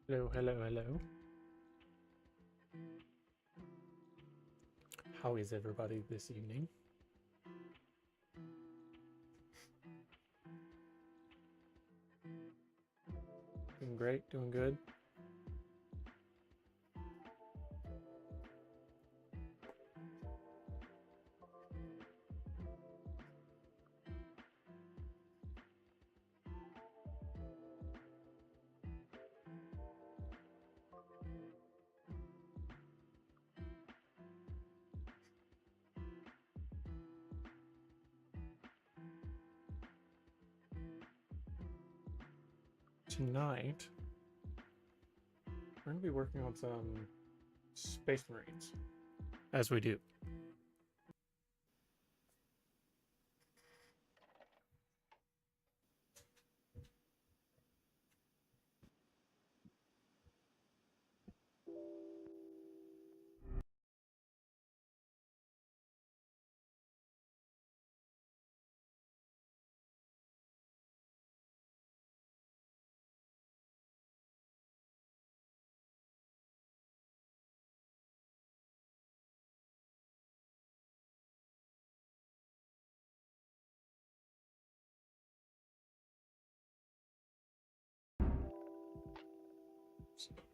Hello, hello, hello. How is everybody this evening? Doing great, doing good. Tonight, we're going to be working on some Space Marines, as we do.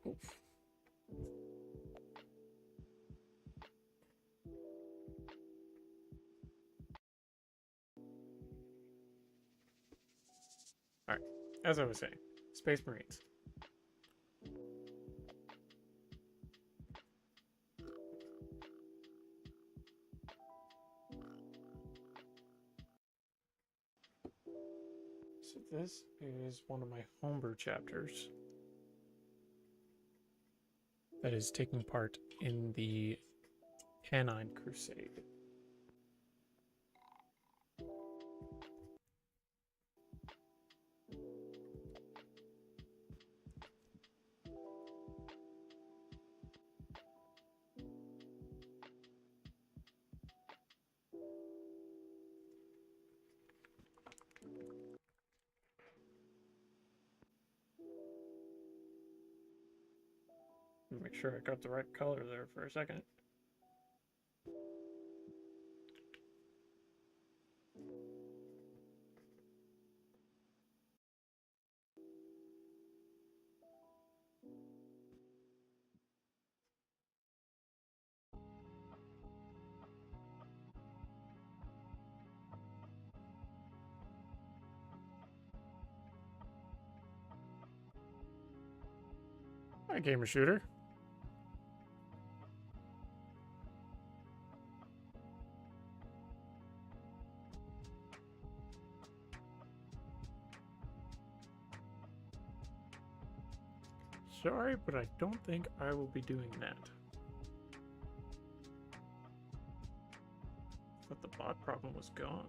Oof. All right, as I was saying, Space Marines. So this is one of my homebrew chapters that is taking part in the Canine Crusade. Make sure I got the right color there for a second. Hi, Gamer Shooter. Sorry, but I don't think I will be doing that. Thought the bot problem was gone.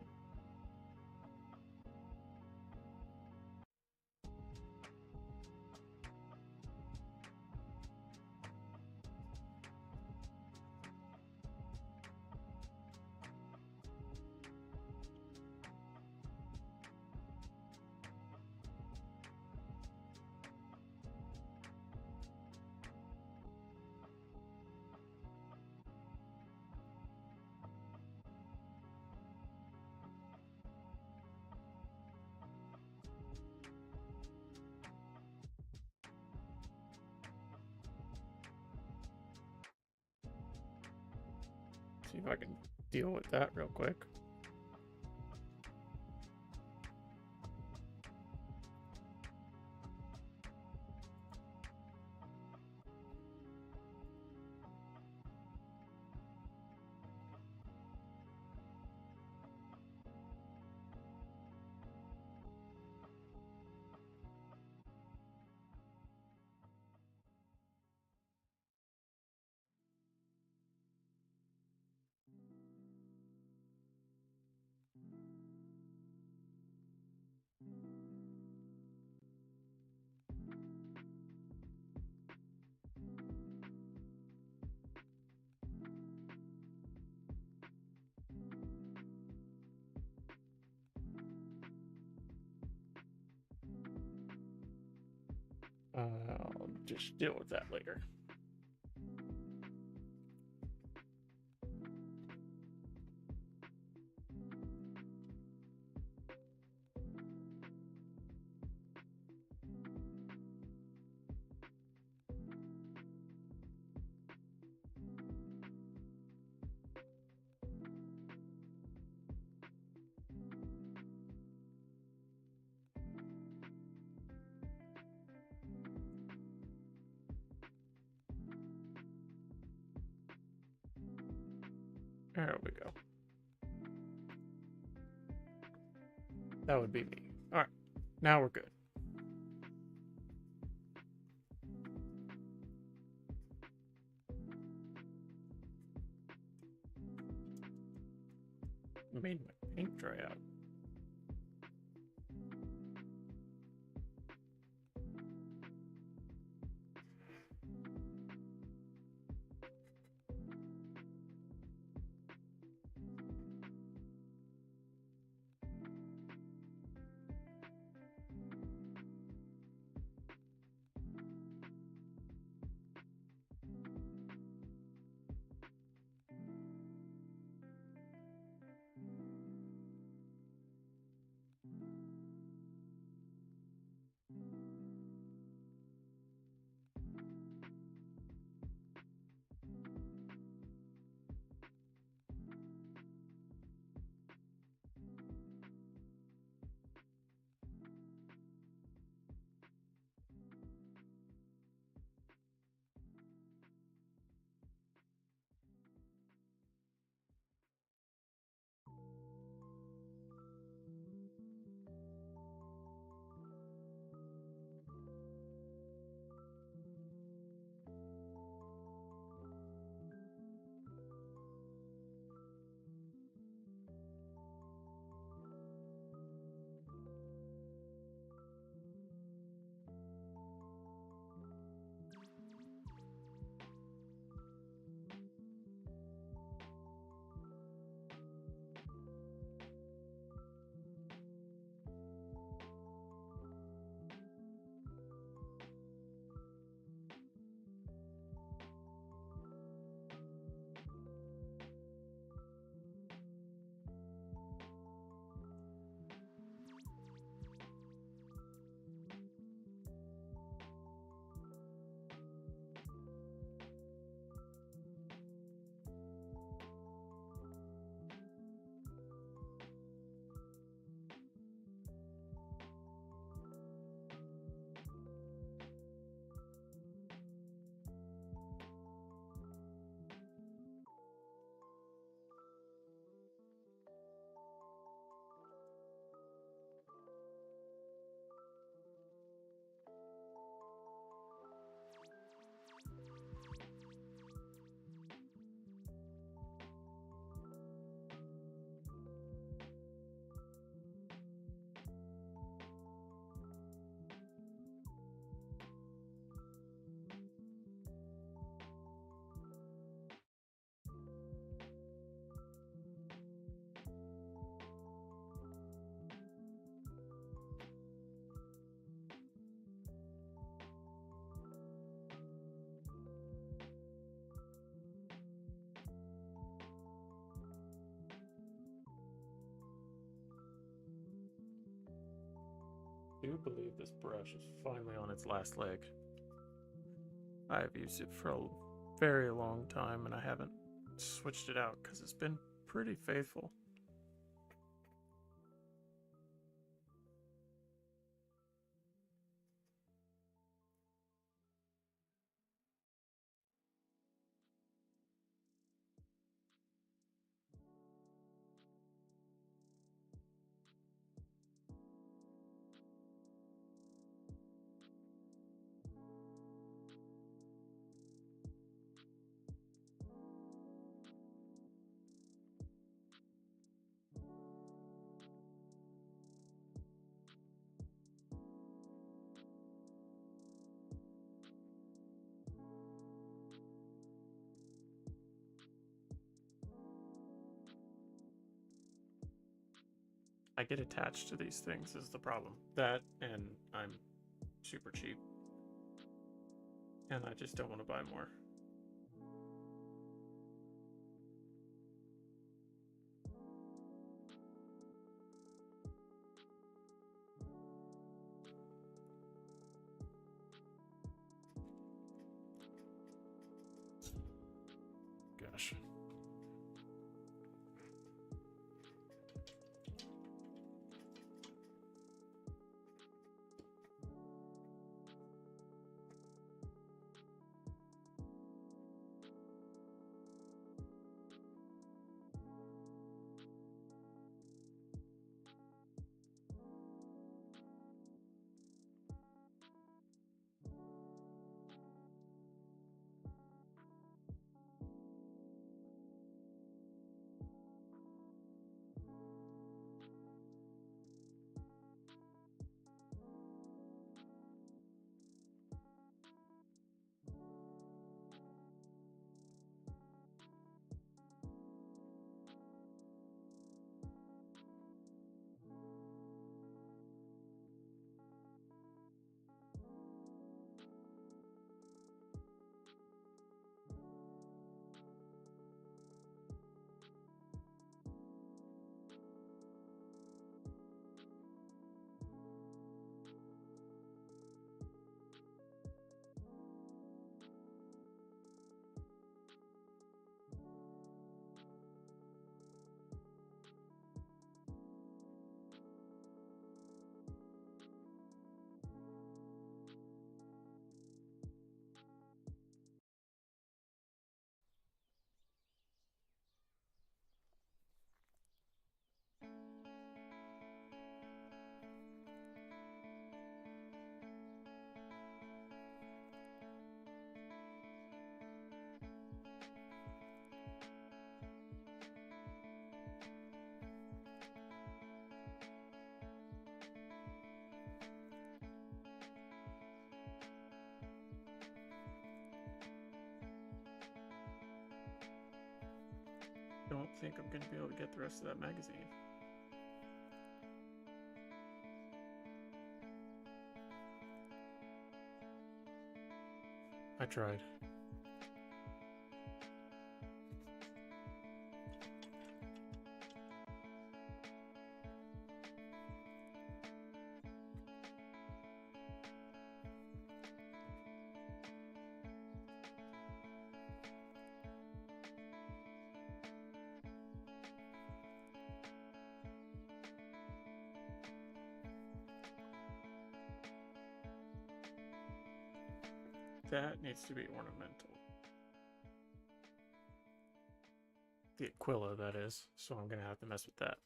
See if I can deal with that real quick. I'll just deal with that later. There we go. That would be me. All right, now we're good. Made my paint dry out. I do believe this brush is finally on its last leg. I have used it for a very long time and I haven't switched it out because it's been pretty faithful. I get attached to these things is the problem. That and I'm super cheap. And I just don't want to buy more. Gosh. Don't think I'm going to be able to get the rest of that magazine. I tried. That needs to be ornamental. The Aquila, that is. So I'm going to have to mess with that.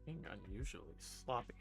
Being unusually sloppy.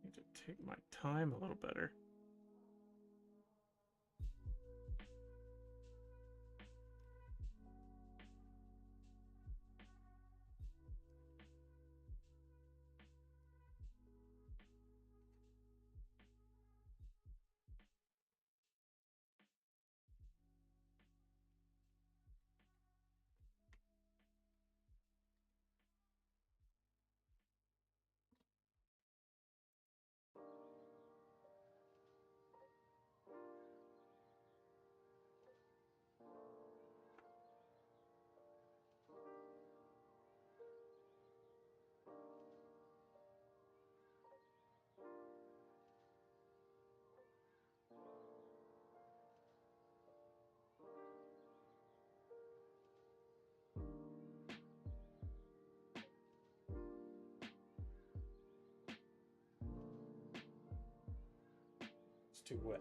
Need to take my time a little better. It's too wet.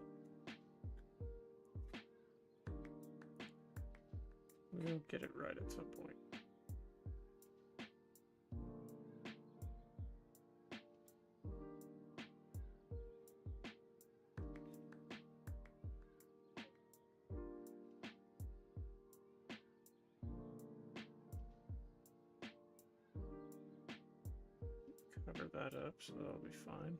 We'll get it right at some point. Cover that up so that'll be fine.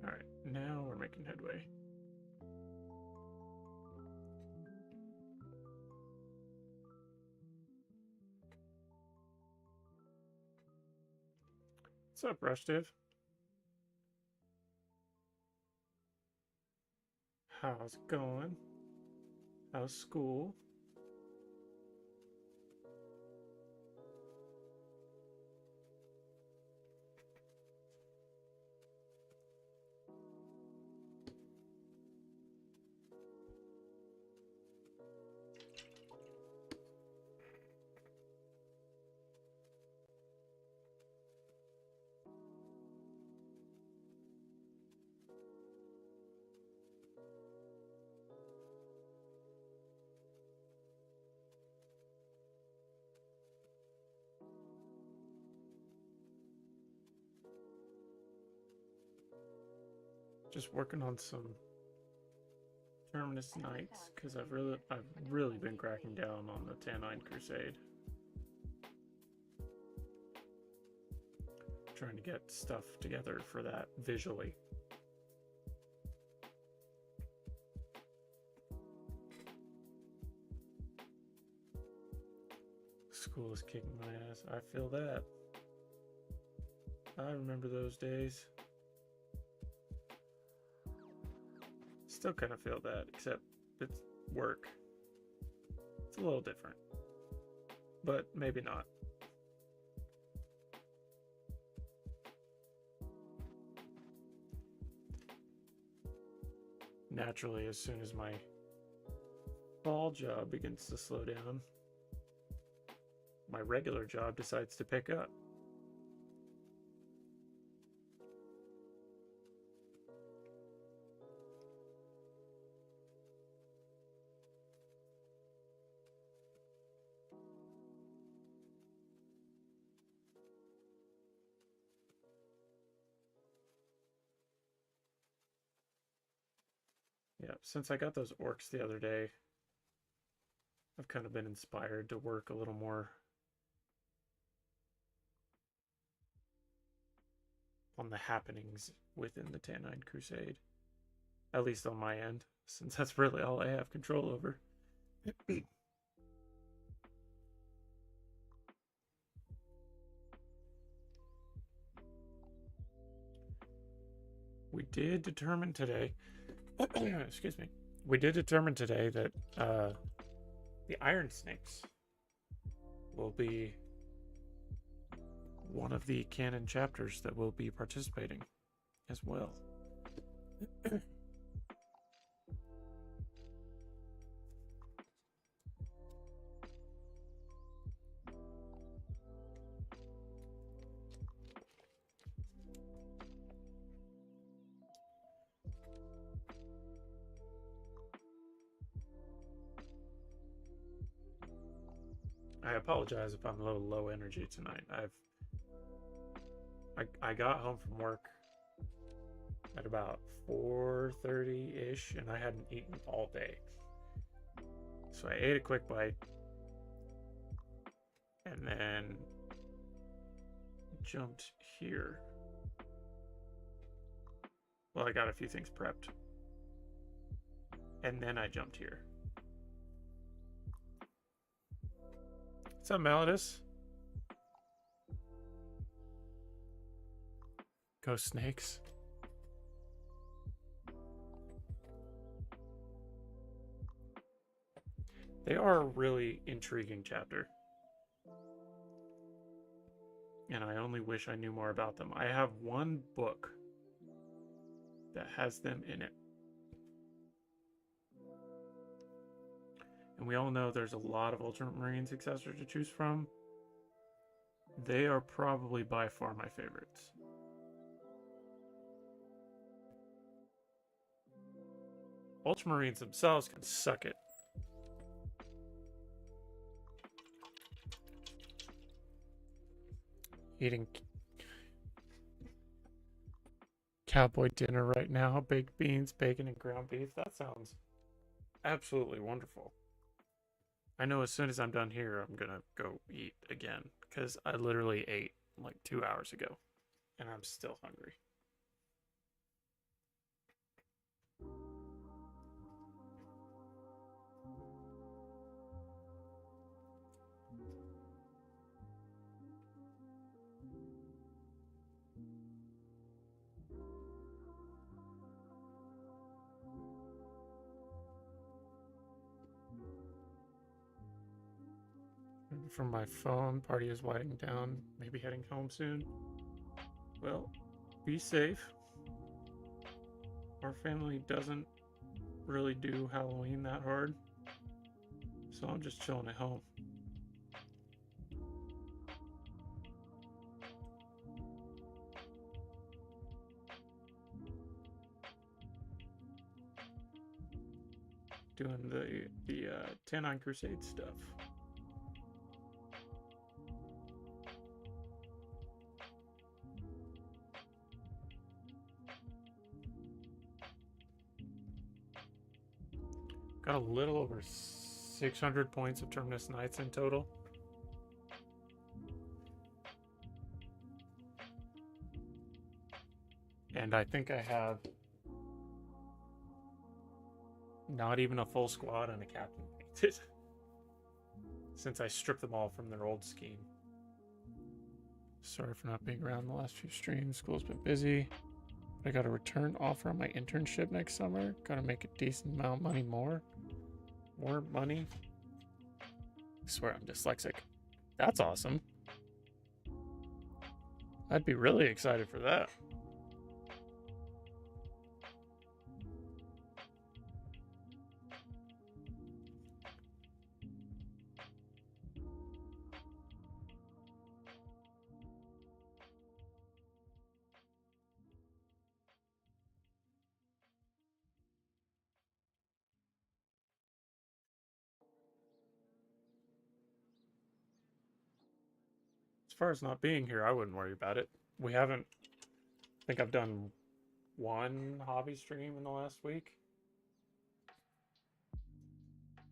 All right, now we're making headway. What's up, Rushdiv? How's it going? How's school? Just working on some Terminus Knights because I've really been cracking down on the Tannine Crusade. Trying to get stuff together for that visually. School is kicking my ass. I feel that. I remember those days. Still kind of feel that, except it's work. It's a little different. But maybe not. Naturally, as soon as my fall job begins to slow down, my regular job decides to pick up. Yeah, since I got those orcs the other day, I've kind of been inspired to work a little more on the happenings within the Tannine Crusade. At least on my end, since that's really all I have control over. We did determine today, excuse me, we did determine today that the Iron Snakes will be one of the canon chapters that will be participating as well. I apologize if I'm a little low energy tonight. I got home from work at about 4:30-ish, and I hadn't eaten all day. So I ate a quick bite, and then jumped here. Well, I got a few things prepped, and then I jumped here. What's up, Melodus? Ghost snakes. They are a really intriguing chapter. And I only wish I knew more about them. I have one book that has them in it. And we all know there's a lot of Ultramarine successors to choose from. They are probably by far my favorites. Ultramarines themselves can suck it. Eating cowboy dinner right now. Baked beans, bacon, and ground beef. That sounds absolutely wonderful. I know as soon as I'm done here, I'm gonna go eat again. Because I literally ate like 2 hours ago. And I'm still hungry. From my phone, party is winding down, maybe heading home soon. Well, be safe. Our family doesn't really do Halloween that hard, so I'm just chilling at home. Doing the Tannine Crusade stuff. Got a little over 600 points of Terminus Knights in total. And I think I have not even a full squad and a captain painted since I stripped them all from their old scheme. Sorry for not being around the last few streams. School's been busy. I got a return offer on my internship next summer. Gotta make a decent amount of money more. More money. I swear I'm dyslexic. That's awesome. I'd be really excited for that. As far as not being here, I wouldn't worry about it. We haven't... I think I've done one hobby stream in the last week.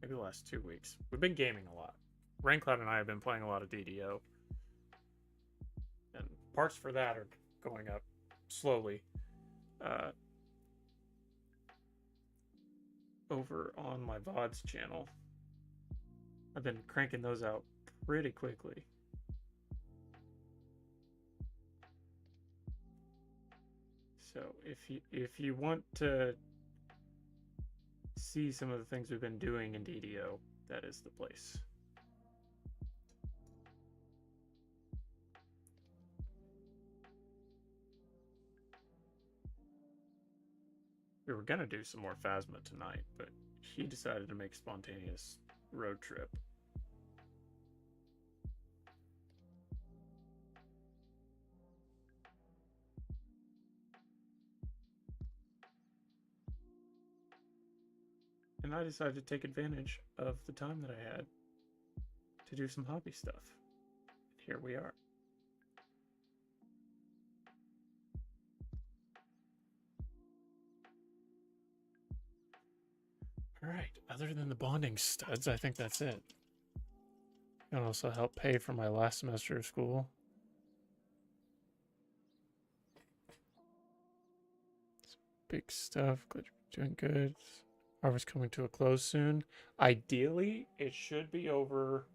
Maybe the last 2 weeks. We've been gaming a lot. Raincloud and I have been playing a lot of DDO. And parts for that are going up slowly. Over on my VODs channel. I've been cranking those out pretty quickly. So if you want to see some of the things we've been doing in DDO, that is the place. We were gonna do some more Phasma tonight, but he decided to make spontaneous road trip. And I decided to take advantage of the time that I had to do some hobby stuff. And here we are. Alright, other than the bonding studs, I think that's it. And also help pay for my last semester of school. It's big stuff. Glad you're doing good. Harvest coming to a close soon. Ideally, it should be over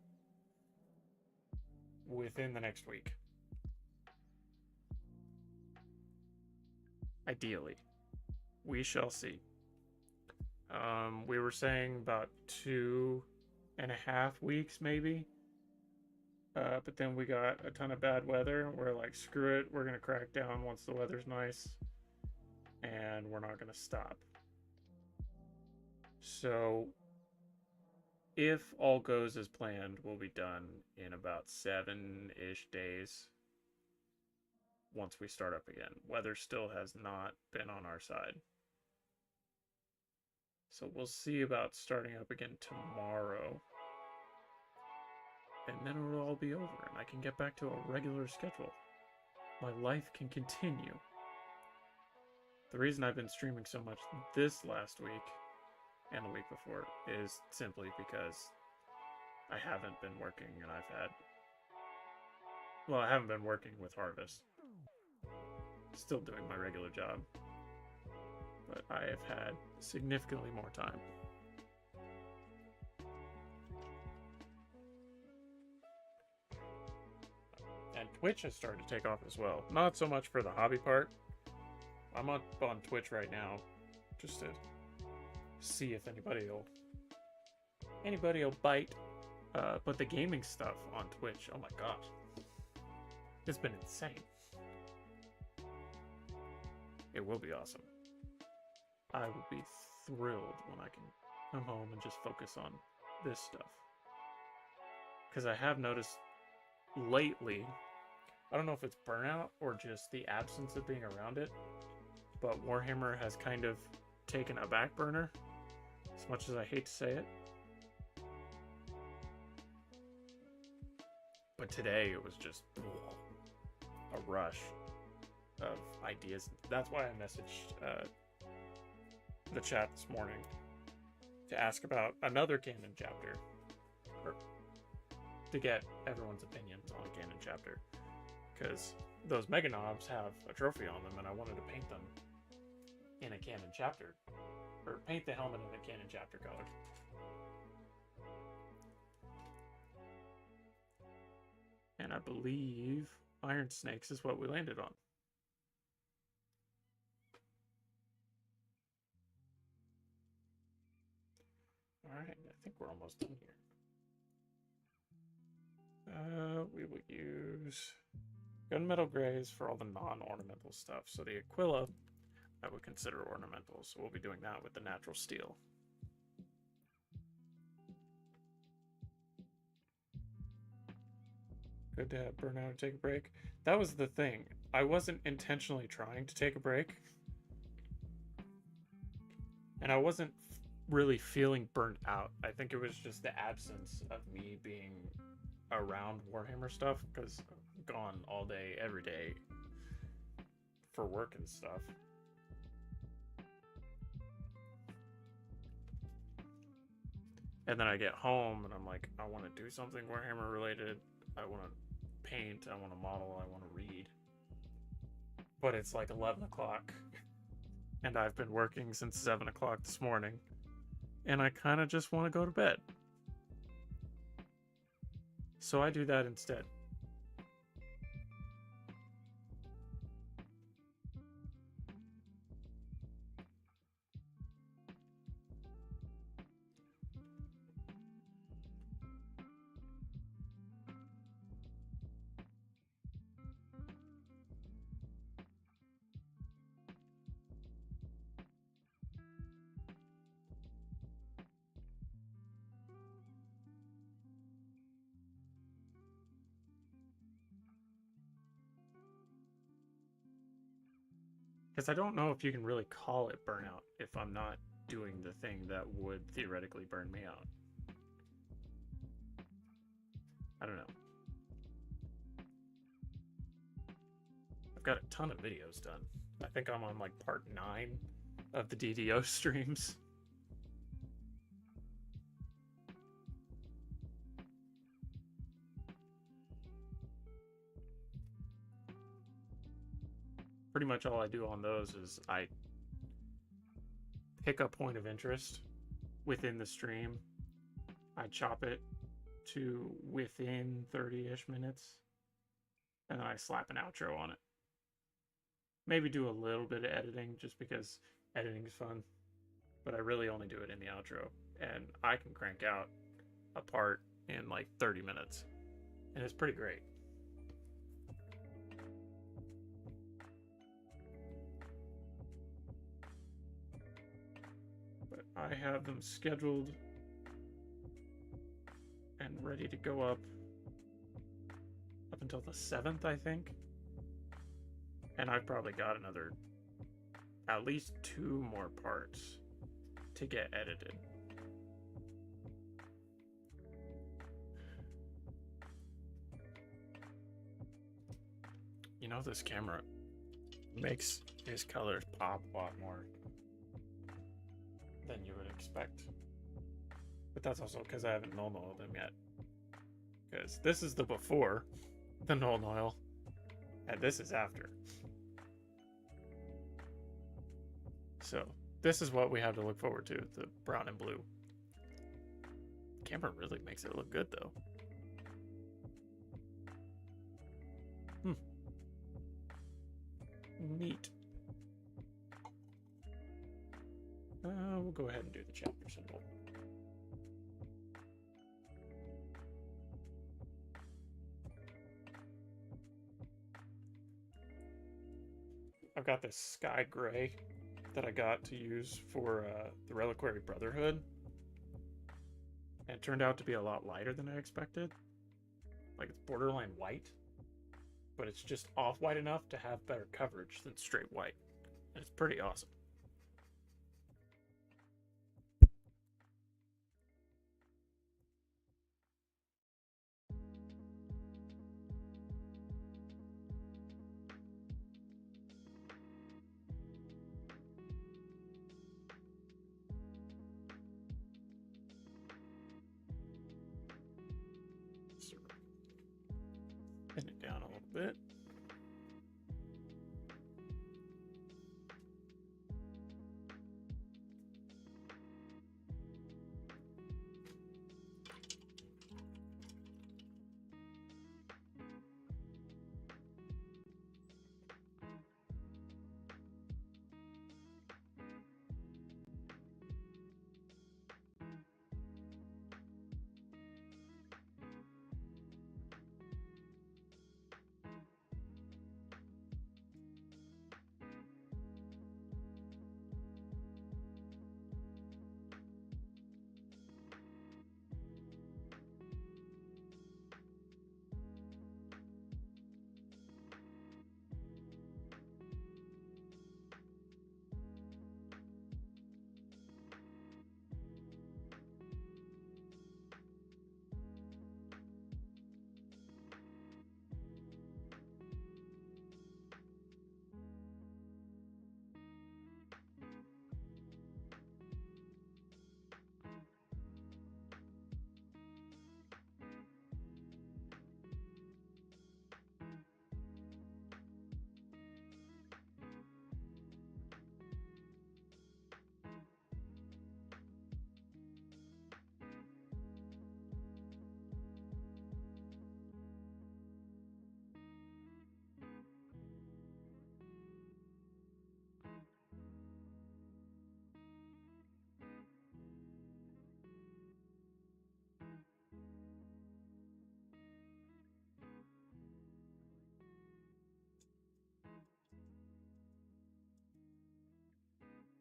within the next week. Ideally. We shall see. We were saying about 2.5 weeks, maybe. But then we got a ton of bad weather. We're like, screw it. We're going to crack down once the weather's nice. And we're not going to stop. So, if all goes as planned, we'll be done in about 7-ish days. Once we start up again. Weather still has not been on our side. So we'll see about starting up again tomorrow. And then it'll all be over and I can get back to a regular schedule. My life can continue. The reason I've been streaming so much this last week and the week before is simply because I haven't been working and I haven't been working with Harvest. Still doing my regular job. But I have had significantly more time. And Twitch has started to take off as well. Not so much for the hobby part. I'm up on Twitch right now just to see if anybody will bite. But the gaming stuff on Twitch, oh my gosh. It's been insane. It will be awesome. I will be thrilled when I can come home and just focus on this stuff. Because I have noticed lately, I don't know if it's burnout or just the absence of being around it, but Warhammer has kind of taken a back burner, as much as I hate to say it. But today it was just a rush of ideas. That's why I messaged the chat this morning to ask about another canon chapter, or to get everyone's opinions on a canon chapter, because those Mega Knobs have a trophy on them, and I wanted to paint them in a canon chapter, or paint the helmet in a canon chapter color. And I believe Iron Snakes is what we landed on. Alright, I think we're almost done here. We will use gunmetal grays for all the non-ornamental stuff. So the Aquila, I would consider ornamental, so we'll be doing that with the natural steel. Good to have Burnout and take a break. That was the thing. I wasn't intentionally trying to take a break. And I wasn't really feeling burnt out. I think it was just the absence of me being around Warhammer stuff, because I'm gone all day, every day for work and stuff. And then I get home and I'm like, I want to do something Warhammer related. I want to paint, I want to model, I want to read. But it's like 11 o'clock. And I've been working since 7 o'clock this morning. And I kind of just want to go to bed. So I do that instead. Because I don't know if you can really call it burnout if I'm not doing the thing that would theoretically burn me out. I don't know. I've got a ton of videos done. I think I'm on like part 9 of the DDO streams. Pretty much all I do on those is I pick a point of interest within the stream. I chop it to within 30-ish minutes, and then I slap an outro on it. Maybe do a little bit of editing just because editing is fun, but I really only do it in the outro, and I can crank out a part in like 30 minutes, and it's pretty great. But I have them scheduled and ready to go up until the 7th, I think. And I've probably got another at least 2 more parts to get edited. You know, this camera makes his colors pop a lot more than you would expect. But that's also because I haven't null-noiled them yet. Because this is the before the null-noil, and this is after. So this is what we have to look forward to, the brown and blue. Camera really makes it look good, though. Neat. We'll go ahead and do the chapter symbol. I've got this sky gray that I got to use for the Reliquary Brotherhood. And it turned out to be a lot lighter than I expected. Like, it's borderline white, but it's just off-white enough to have better coverage than straight white. And it's pretty awesome.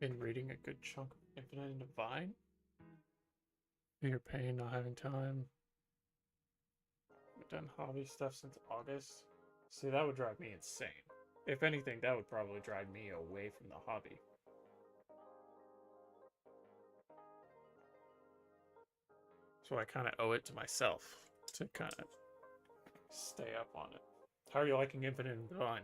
been reading a good chunk of Infinite and Divine. Your pain, not having time. I've done hobby stuff since August. See, that would drive me insane. If anything, that would probably drive me away from the hobby. So I kind of owe it to myself to kind of stay up on it. How are you liking Infinite and Divine?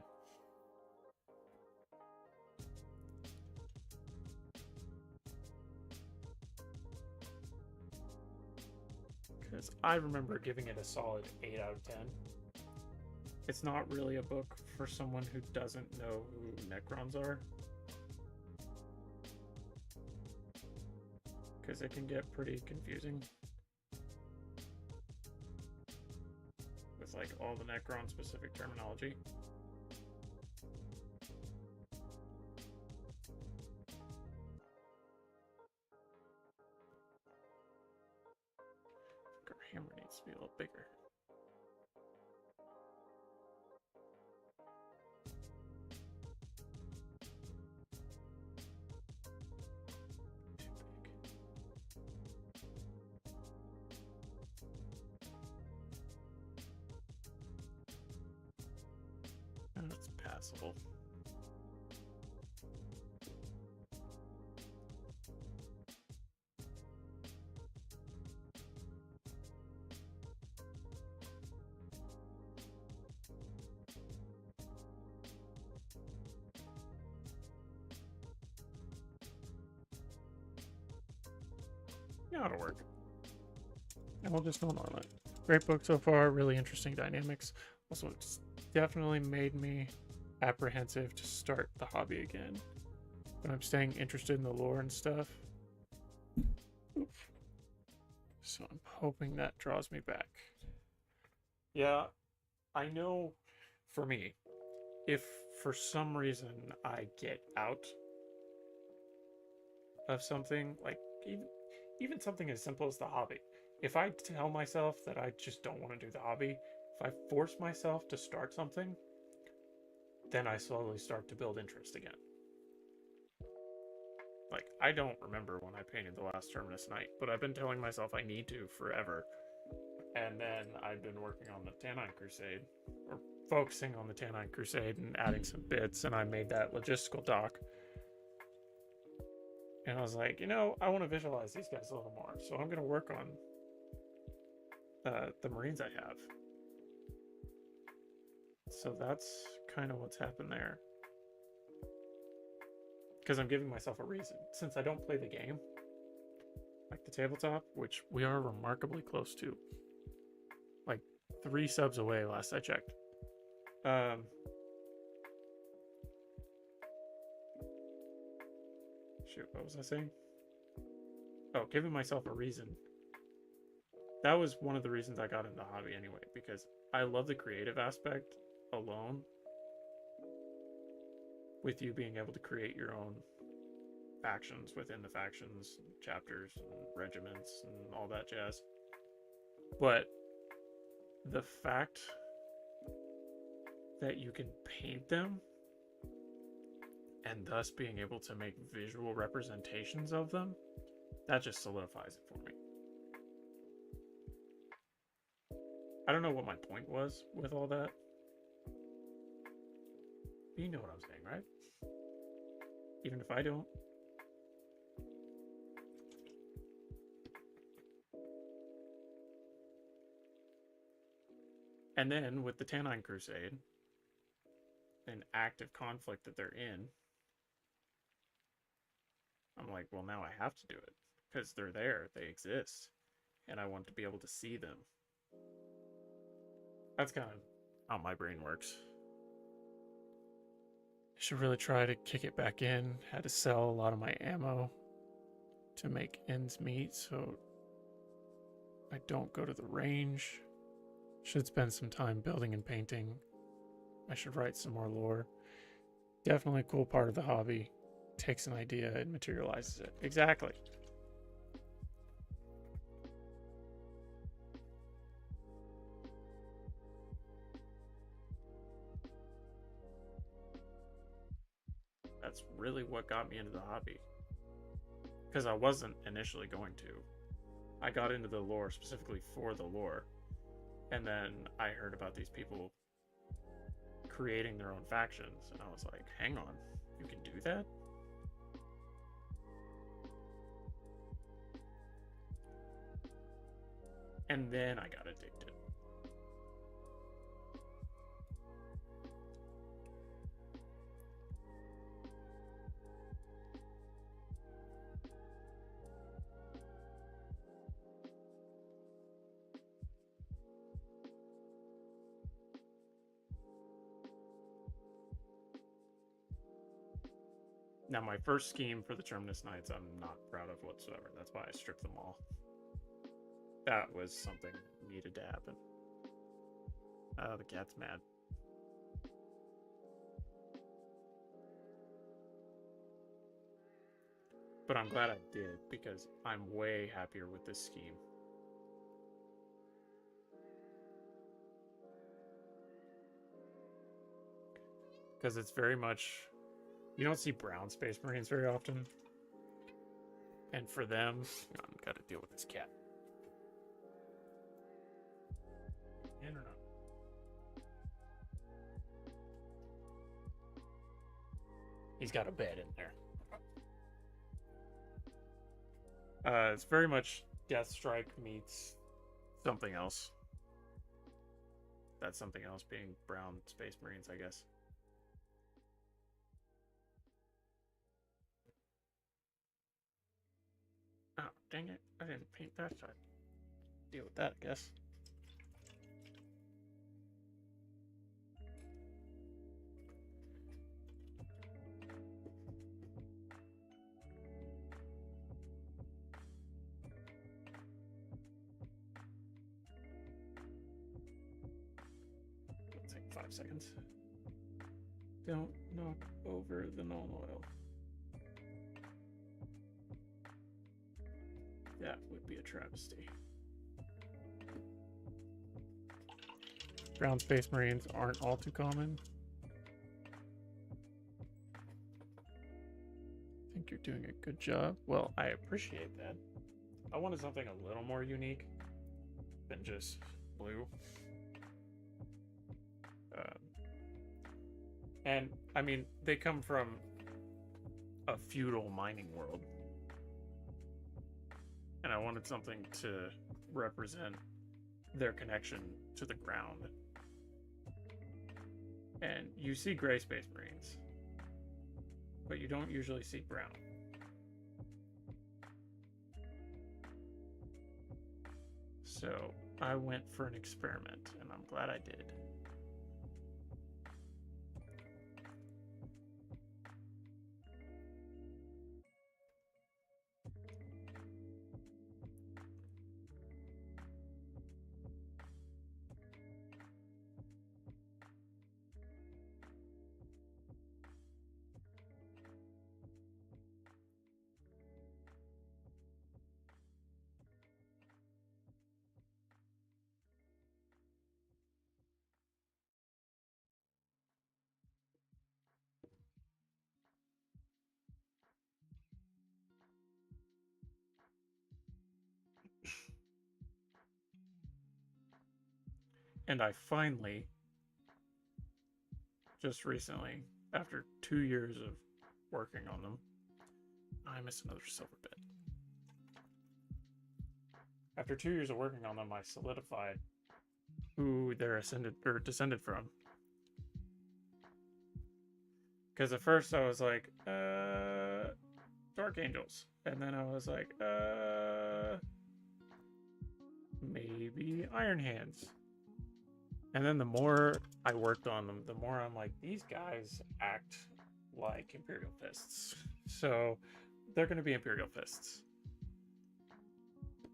Because I remember giving it a solid 8 out of 10. It's not really a book for someone who doesn't know who Necrons are. Because it can get pretty confusing. With like all the Necron specific terminology. Our hammer needs to be a little bigger. And it's passable. Yeah, it'll work. And we'll just go on it. Great book so far, really interesting dynamics. Also, it's definitely made me apprehensive to start the hobby again. But I'm staying interested in the lore and stuff. So I'm hoping that draws me back. Yeah, I know for me, if for some reason I get out of something, like even something as simple as the hobby, if I tell myself that I just don't want to do the hobby, if I force myself to start something, then I slowly start to build interest again. Like, I don't remember when I painted the last Terminus Night, but I've been telling myself I need to forever. And then I've been working on the Tannine Crusade, or focusing on the Tannine Crusade and adding some bits, and I made that logistical doc. And I was like, you know, I want to visualize these guys a little more, so I'm going to work on the Marines I have. So that's kind of what's happened there. Because I'm giving myself a reason. Since I don't play the game, like the tabletop, which we are remarkably close to. Like 3 subs away last I checked. Shoot, what was I saying? Oh, giving myself a reason. That was one of the reasons I got into the hobby anyway, because I love the creative aspect alone. With you being able to create your own factions within the factions, chapters, and regiments, and all that jazz. But the fact that you can paint them and thus being able to make visual representations of them, that just solidifies it for me. I don't know what my point was with all that. But you know what I'm saying, right? Even if I don't. And then with the Tannine Crusade, an active conflict that they're in, I'm like, well, now I have to do it because they're there, they exist, and I want to be able to see them. That's kind of how my brain works. I should really try to kick it back in. Had to sell a lot of my ammo to make ends meet, so I don't go to the range. Should spend some time building and painting. I should write some more lore. Definitely a cool part of the hobby. Takes an idea and materializes it. Exactly. That's really what got me into the hobby. Because I wasn't initially going to. I got into the lore specifically for the lore. And then I heard about these people creating their own factions. And I was like, hang on, you can do that? And then I got addicted. Now, my first scheme for the Terminus Knights, I'm not proud of whatsoever. That's why I stripped them all. That was something that needed to happen. The cat's mad. But I'm glad I did, because I'm way happier with this scheme. Because it's very much... You don't see brown Space Marines very often. And for them... I've got to deal with this cat. In or not? He's got a bed in there. It's very much Deathstrike meets something else. That's something else being brown Space Marines, I guess. Oh, dang it. I didn't paint that side. Deal with that, I guess. It'll take 5 seconds. Don't knock over the Nuln Oil. That would be a travesty. Brown Space Marines aren't all too common. I think you're doing a good job. Well, I appreciate that. I wanted something a little more unique than just blue. And, I mean, they come from a feudal mining world. And I wanted something to represent their connection to the ground. And you see gray Space Marines, but you don't usually see brown. So I went for an experiment, and I'm glad I did. And I finally, just recently, after 2 years of working on them, I missed another silver bit. After 2 years of working on them, I solidified who they're descended from. Because at first I was like, Dark Angels. And then I was like, maybe Iron Hands. And then the more I worked on them, the more I'm like, these guys act like Imperial Fists. So they're going to be Imperial Fists.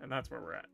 And that's where we're at.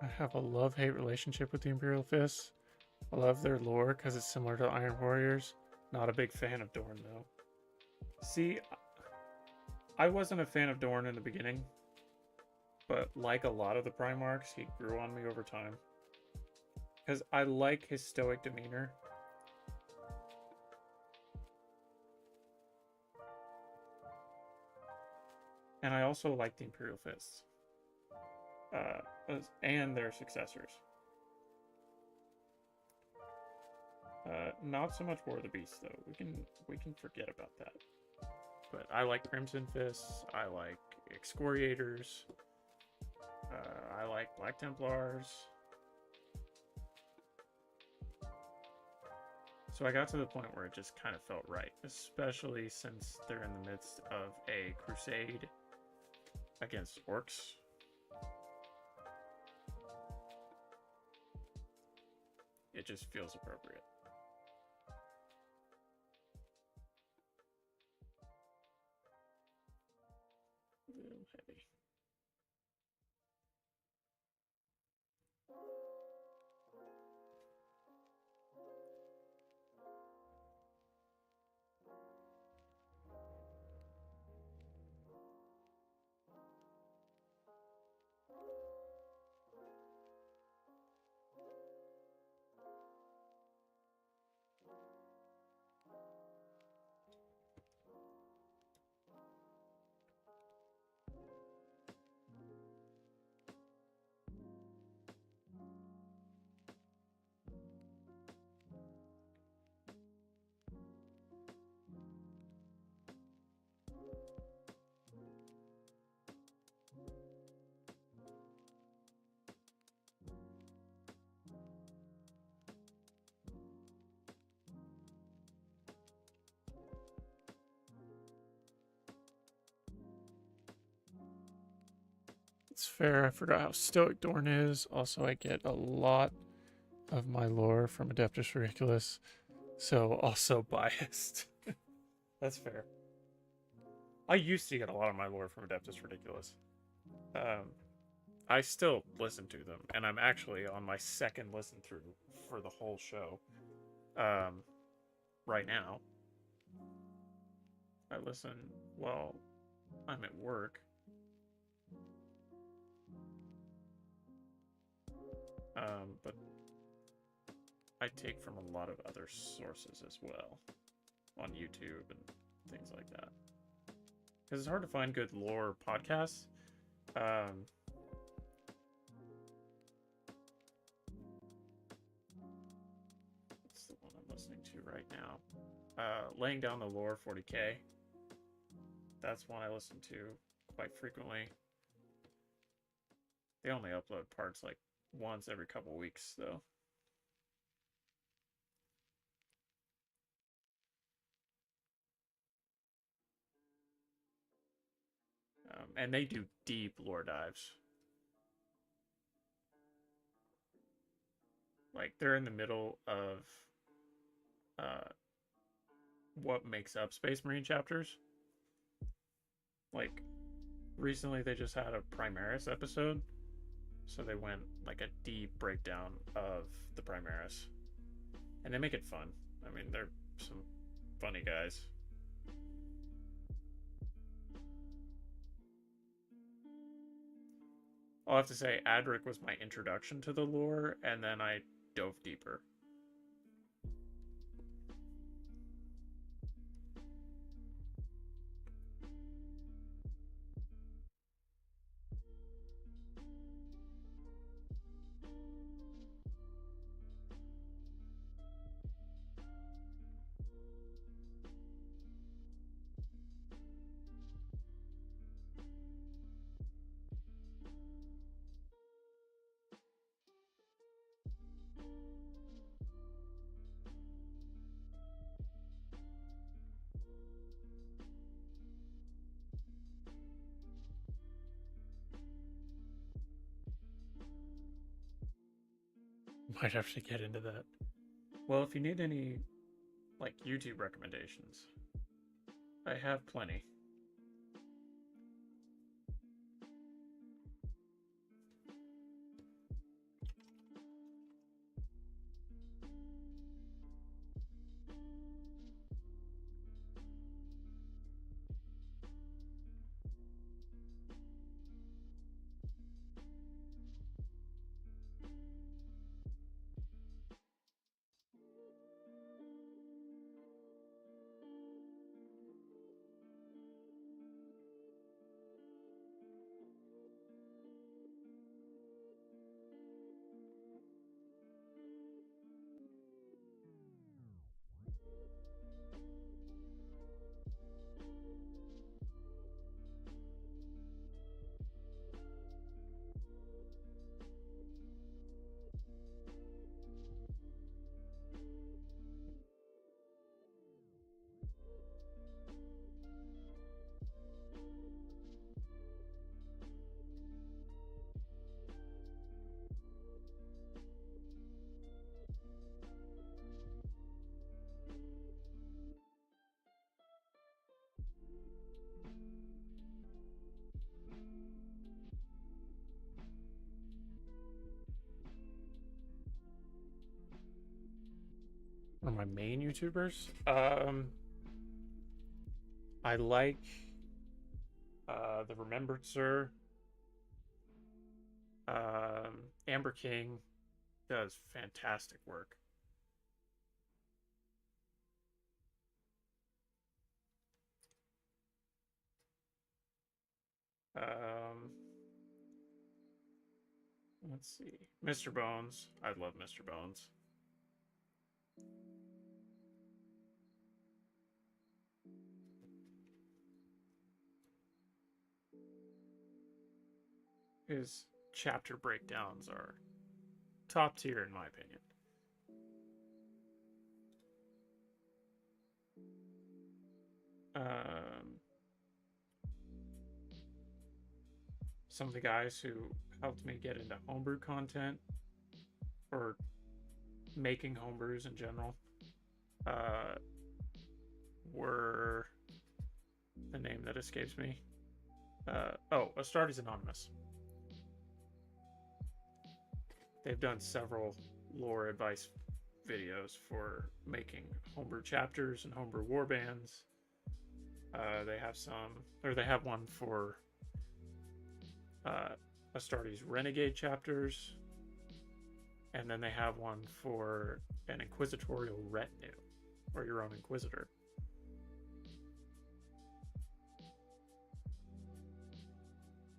I have a love-hate relationship with the Imperial Fists. I love their lore because it's similar to Iron Warriors. Not a big fan of Dorn, though. See, I wasn't a fan of Dorn in the beginning, but like a lot of the Primarchs, he grew on me over time. Because I like his stoic demeanor. And I also like the Imperial Fists. And their successors. Not so much War of the Beast, though. We can forget about that. But I like Crimson Fists. I like Excoriators. I like Black Templars. So I got to the point where it just kind of felt right, especially since they're in the midst of a crusade against orcs. It just feels appropriate. A little heavy. It's fair. I forgot how stoic Dorn is. Also, I get a lot of my lore from Adeptus Ridiculous, so also biased. That's fair. I used to get a lot of my lore from Adeptus Ridiculous. I still listen to them, and I'm actually on my second listen through for the whole show. Right now, I listen while I'm at work. But I take from a lot of other sources as well on YouTube and things like that. Because it's hard to find good lore podcasts. What's the one I'm listening to right now? Laying Down the Lore 40K. That's one I listen to quite frequently. They only upload parts like once every couple weeks, though. And they do deep lore dives. Like, they're in the middle of what makes up Space Marine chapters. Like, recently they just had a Primaris episode, so they went like a deep breakdown of the Primaris. And they make it fun. I mean, they're some funny guys. I'll have to say, Adric was my introduction to the lore, and then I dove deeper. Might have to get into that. Well, if you need any, like, YouTube recommendations, I have plenty. of my main YouTubers. I like the Remembered Sir. Amber King does fantastic work. Let's see. Mr. Bones. I love Mr. Bones. His chapter breakdowns are top tier in my opinion. Some of the guys who helped me get into homebrew content or making homebrews in general were the name that escapes me. Astartes Anonymous. They've done several lore advice videos for making homebrew chapters and homebrew warbands. They have one for Astartes Renegade chapters, and then they have one for an inquisitorial retinue, or your own inquisitor.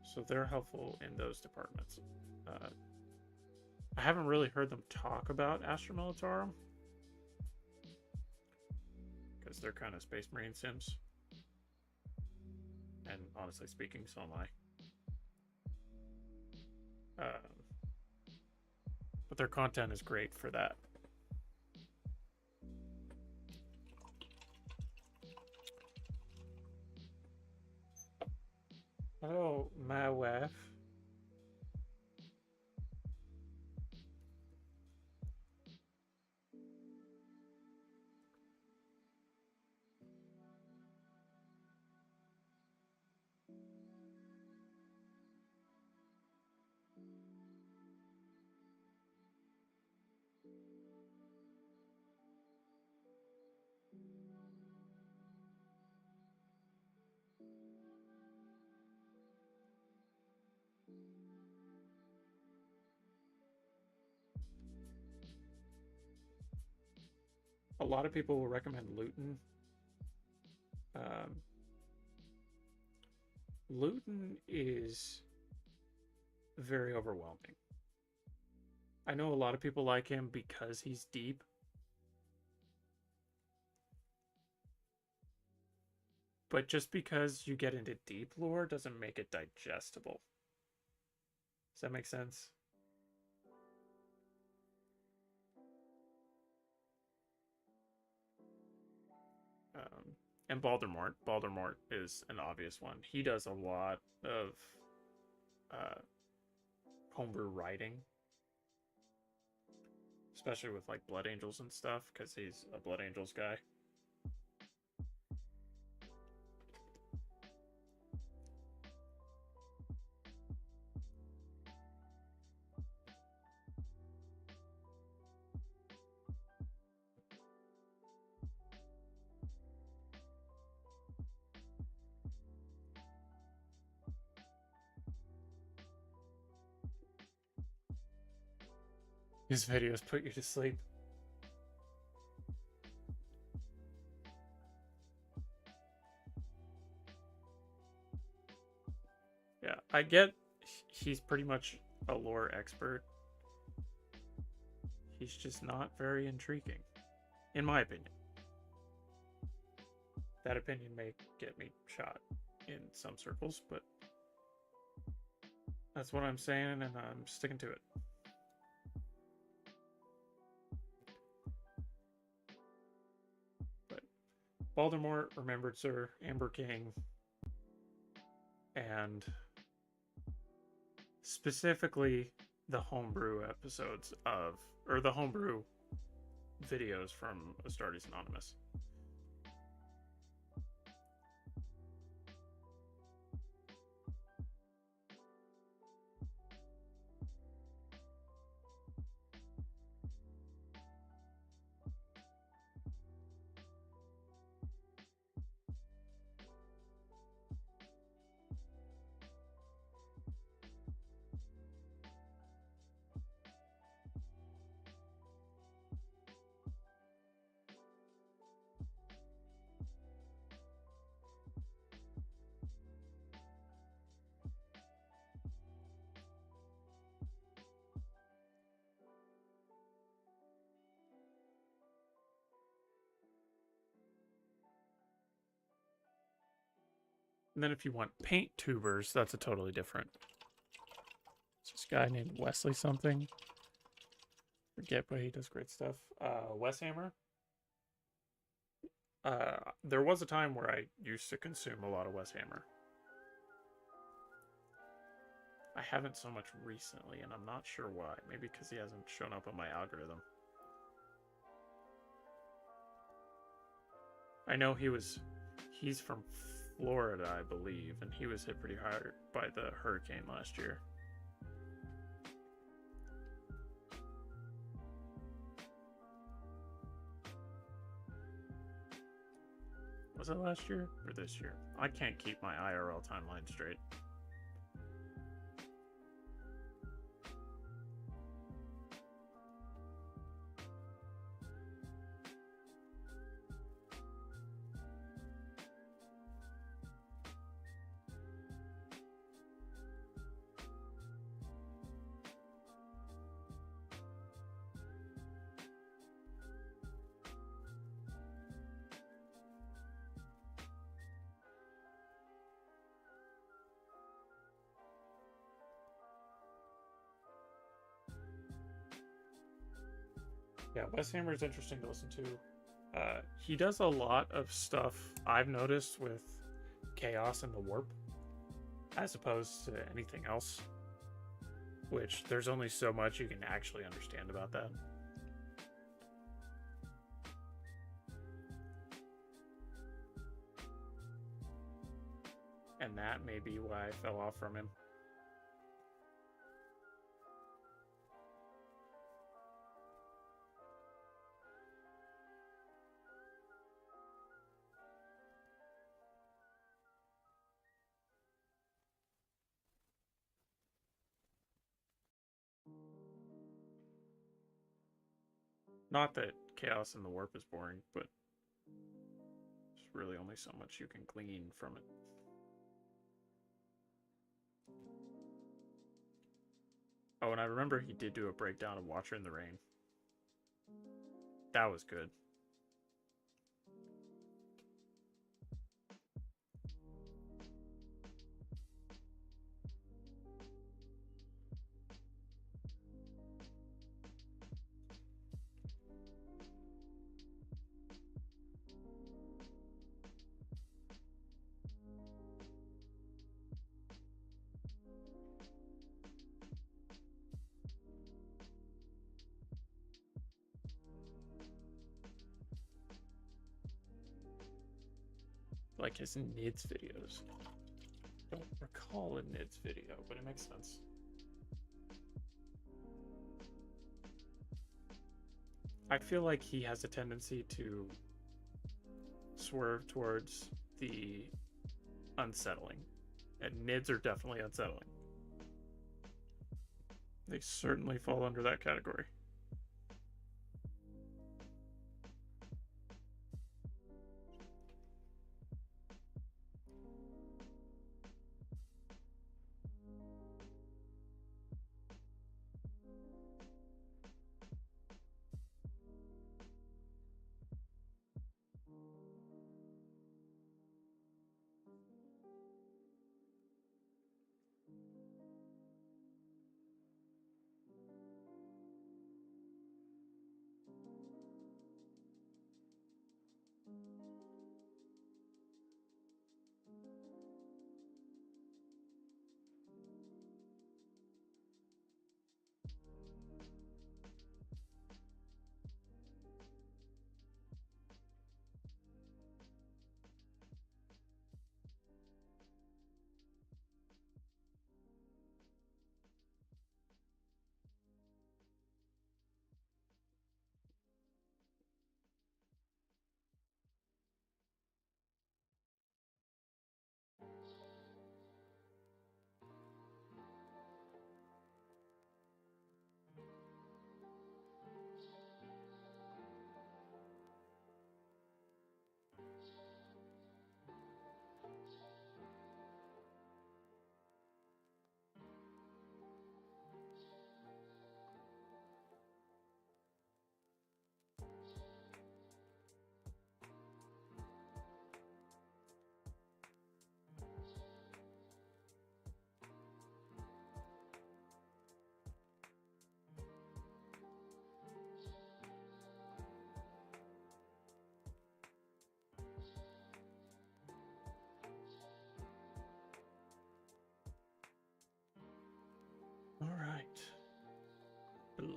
So they're helpful in those departments. I haven't really heard them talk about Astra Militarum, because they're kind of Space Marine sims. And honestly speaking, so am I. But their content is great for that. Hello, my wife. A lot of people will recommend Luton. Luton is very overwhelming. I know a lot of people like him because he's deep. But just because you get into deep lore doesn't make it digestible. Does that make sense? And Baldermort. Baldermort is an obvious one. He does a lot of homebrew writing, especially with like Blood Angels and stuff, because he's a Blood Angels guy. His videos put you to sleep. Yeah, I get he's pretty much a lore expert. He's just not very intriguing, in my opinion. That opinion may get me shot in some circles, but that's what I'm saying, and I'm sticking to it. But Baldermort, Remembered Sir, Amber King, and specifically the homebrew episodes of, or the homebrew videos from Astartes Anonymous. And then if you want paint tubers, that's a totally different. It's this guy named Wesley something. Forget, but he does great stuff. Wes Hammer. There was a time where I used to consume a lot of Wes Hammer. I haven't so much recently, and I'm not sure why. Maybe because he hasn't shown up on my algorithm. I know he's from Florida, I believe, and he was hit pretty hard by the hurricane last year. Was it last year or this year? I can't keep my IRL timeline straight. Yeah, Wes Hammer is interesting to listen to. He does a lot of stuff I've noticed with Chaos and the Warp, as opposed to anything else. Which there's only so much you can actually understand about that. And that may be why I fell off from him. Not that Chaos and the Warp is boring, but there's really only so much you can glean from it. Oh, and I remember he did do a breakdown of Watcher in the Rain. That was good. Like his NIDS videos. I don't recall a NIDS video, but it makes sense. I feel like he has a tendency to swerve towards the unsettling, and NIDS are definitely unsettling. They certainly fall under that category.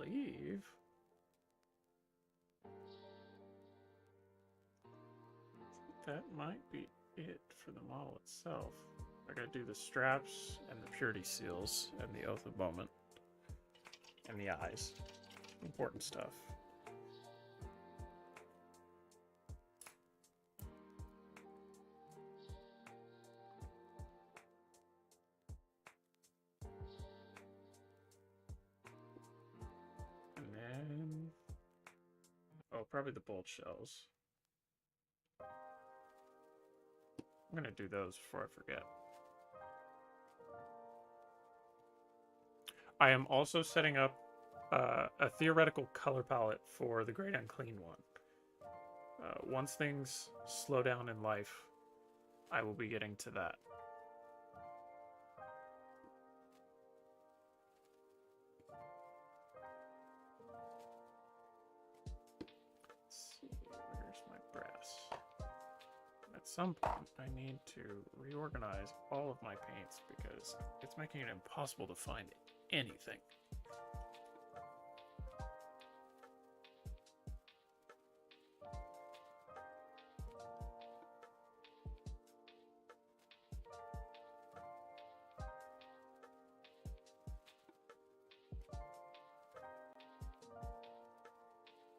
believe that might be it for the model itself. I gotta do the straps and the purity seals and the oath of moment and the eyes. Important stuff. And then, oh, probably the bolt shells. I'm gonna do those before I forget. I am also setting up a theoretical color palette for the Great Unclean one. Once things slow down in life, I will be getting to that. Let's see, where's my brass? At some point, I need to reorganize all of my paints because it's making it impossible to find anything.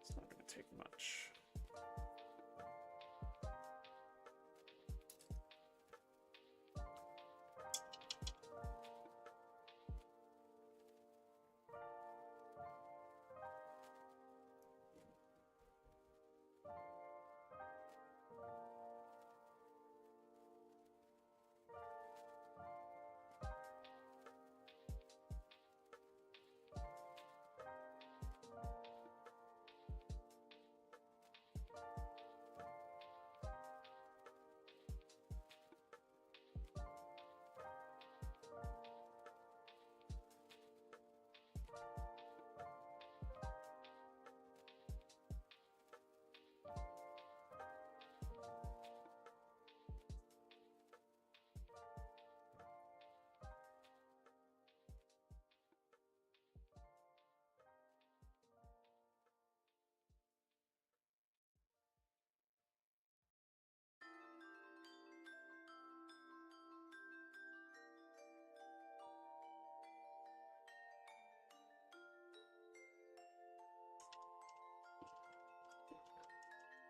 It's not going to take much.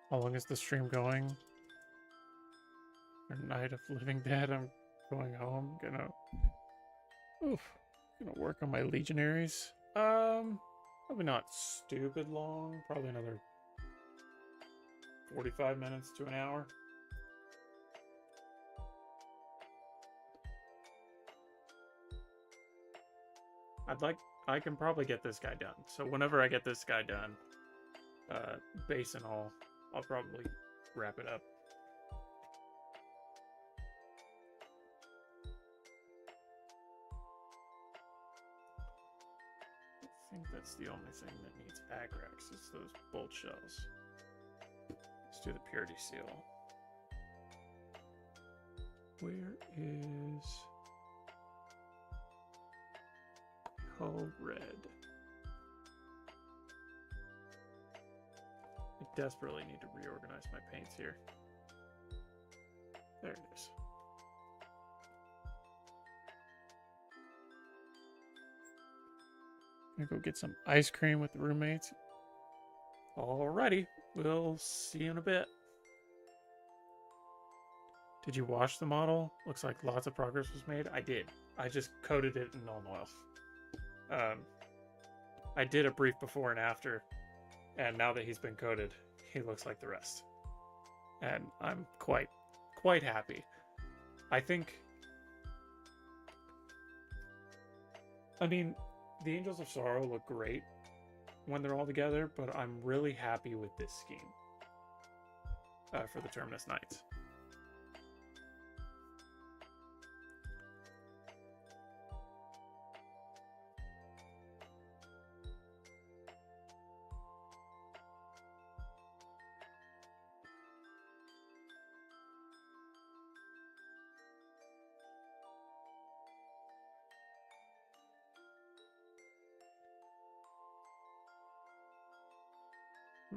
How long is the stream going? Night of Living Dead. I'm going home. Gonna work on my legionaries. Probably not stupid long. Probably another 45 minutes to an hour. I can probably get this guy done. So whenever I get this guy done, base and all, I'll probably wrap it up. I think that's the only thing that needs Agrax is those bolt shells. Let's do the purity seal. Where is Hull Red? I desperately need to reorganize my paints here. There it is. Gonna go get some ice cream with the roommates. Alrighty, we'll see you in a bit. Did you wash the model? Looks like lots of progress was made. I did. I just coated it in Nuln Oil. I did a brief before and after, and now that he's been coated, he looks like the rest. And I'm quite happy. I mean, the Angels of Sorrow look great when they're all together, but I'm really happy with this scheme for the Terminus Knights.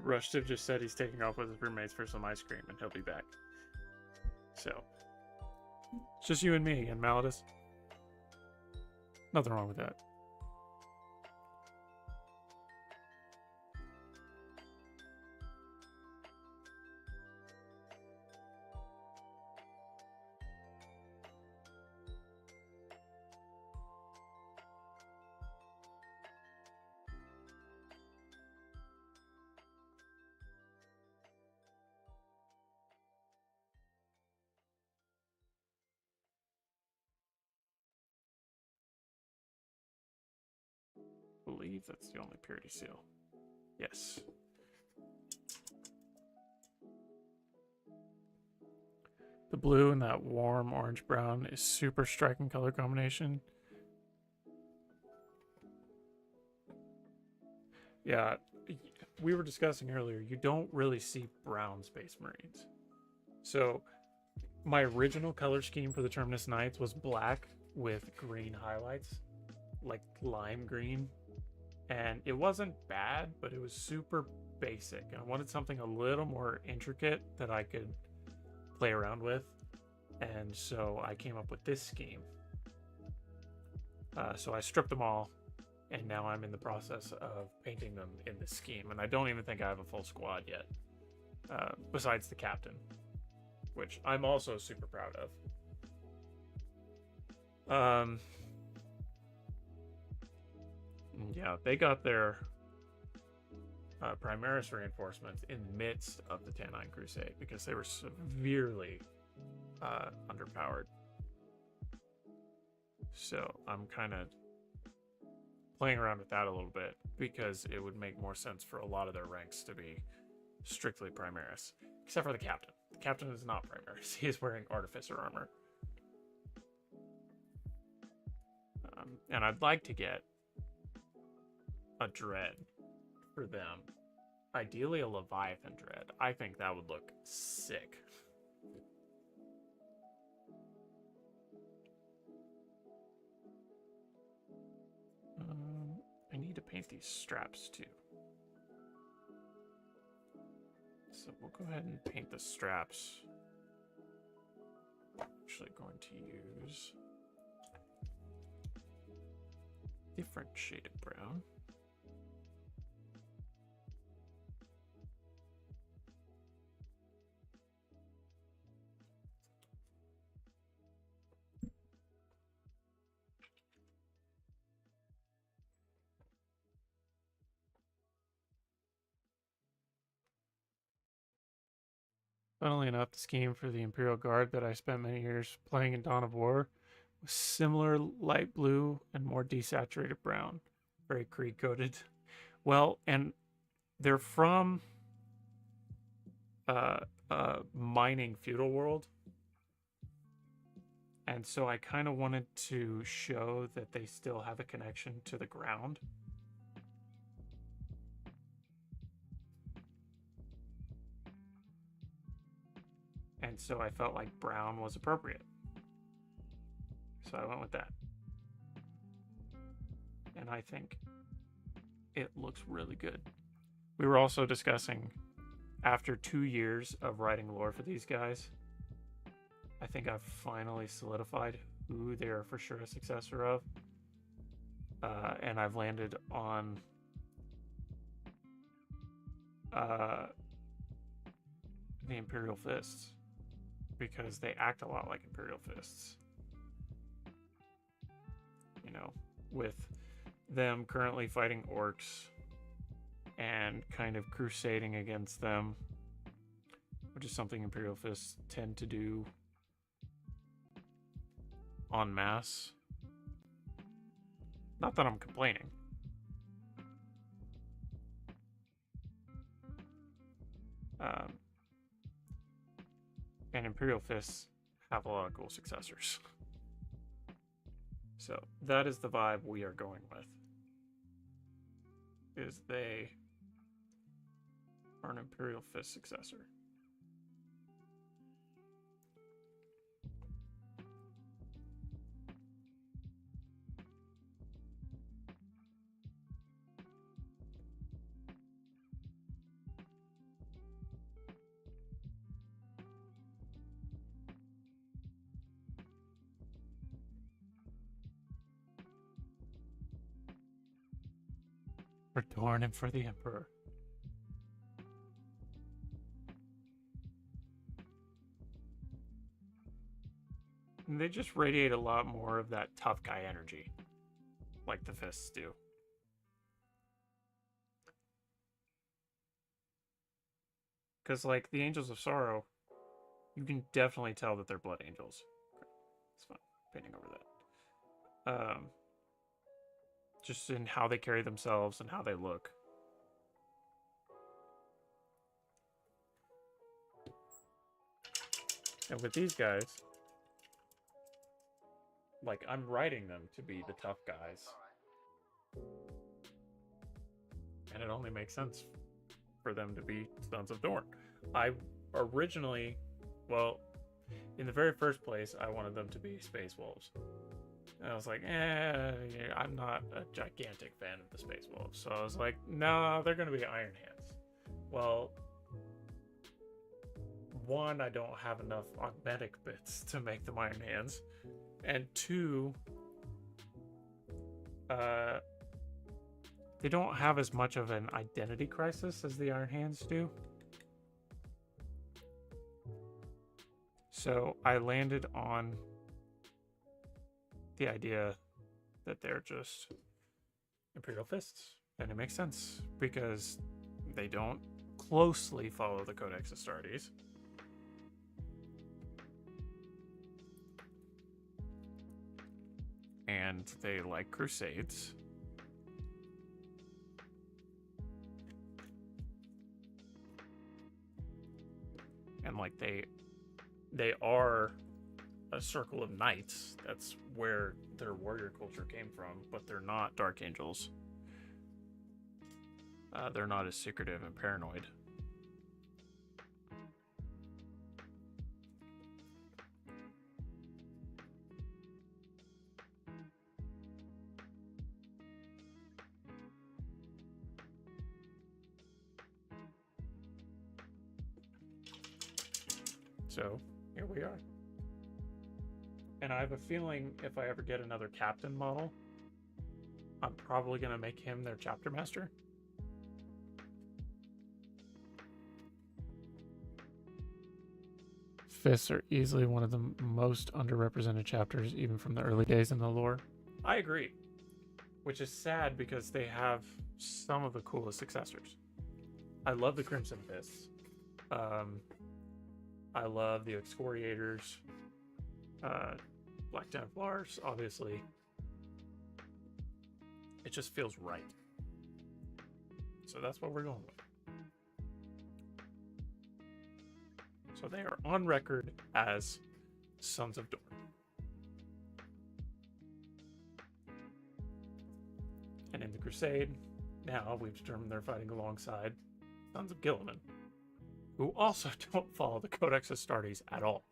Rushtiv just said he's taking off with his roommates for some ice cream and he'll be back. So, it's just you and me again, Maladus. Nothing wrong with that. I believe that's the only purity seal. Yes. The blue and that warm orange brown is super striking color combination. Yeah, we were discussing earlier, you don't really see brown Space Marines. So my original color scheme for the Terminus Knights was black with green highlights, like lime green. And it wasn't bad, but it was super basic. I wanted something a little more intricate that I could play around with. And so I came up with this scheme. So I stripped them all, and now I'm in the process of painting them in this scheme. And I don't even think I have a full squad yet, besides the captain, which I'm also super proud of. Yeah, they got their Primaris reinforcements in the midst of the Tannine Crusade because they were severely underpowered. So I'm kind of playing around with that a little bit because it would make more sense for a lot of their ranks to be strictly Primaris, except for the captain. The captain is not Primaris. He is wearing Artificer armor. And I'd like to get a Dread for them. Ideally a Leviathan Dread. I think that would look sick. I need to paint these straps too. So we'll go ahead and paint the straps. Actually going to use different shaded brown. Funnily enough, the scheme for the Imperial Guard that I spent many years playing in Dawn of War was similar light blue and more desaturated brown. Very Krieg coded. Well, and they're from mining feudal world. And so I kind of wanted to show that they still have a connection to the ground. And so I felt like brown was appropriate. So I went with that. And I think it looks really good. We were also discussing, after 2 years of writing lore for these guys, I think I've finally solidified who they are for sure a successor of. And I've landed on the Imperial Fists, because they act a lot like Imperial Fists. You know, with them currently fighting orcs and kind of crusading against them, which is something Imperial Fists tend to do en masse. Not that I'm complaining. And Imperial Fists have a lot of cool successors. So that is the vibe we are going with. Is they are an Imperial Fist successor. For Dorn and for the Emperor. And they just radiate a lot more of that tough guy energy, like the fists do. Because, like, the Angels of Sorrow, you can definitely tell that they're blood angels. It's fine. Painting over that. Just in how they carry themselves and how they look. And with these guys, like, I'm writing them to be the tough guys. And it only makes sense for them to be Sons of Dorn. I originally, well, in the very first place, I wanted them to be Space Wolves. And I was like, I'm not a gigantic fan of the Space Wolves. So I was like, no, they're going to be Iron Hands. Well, one, I don't have enough augmetic bits to make them Iron Hands. And two, they don't have as much of an identity crisis as the Iron Hands do. So I landed on the idea that they're just Imperial Fists. And it makes sense because they don't closely follow the Codex Astartes. And they like Crusades. And like they are a circle of knights. That's where their warrior culture came from, but they're not Dark Angels. They're not as secretive and paranoid. So here we are. And I have a feeling if I ever get another captain model, I'm probably going to make him their chapter master. Fists are easily one of the most underrepresented chapters, even from the early days in the lore. I agree. Which is sad because they have some of the coolest successors. I love the Crimson Fists. I love the Excoriators. Black Templars, obviously. It just feels right. So that's what we're going with. So they are on record as Sons of Dorn. And in the Crusade, now we've determined they're fighting alongside Sons of Guilliman, who also don't follow the Codex Astartes at all.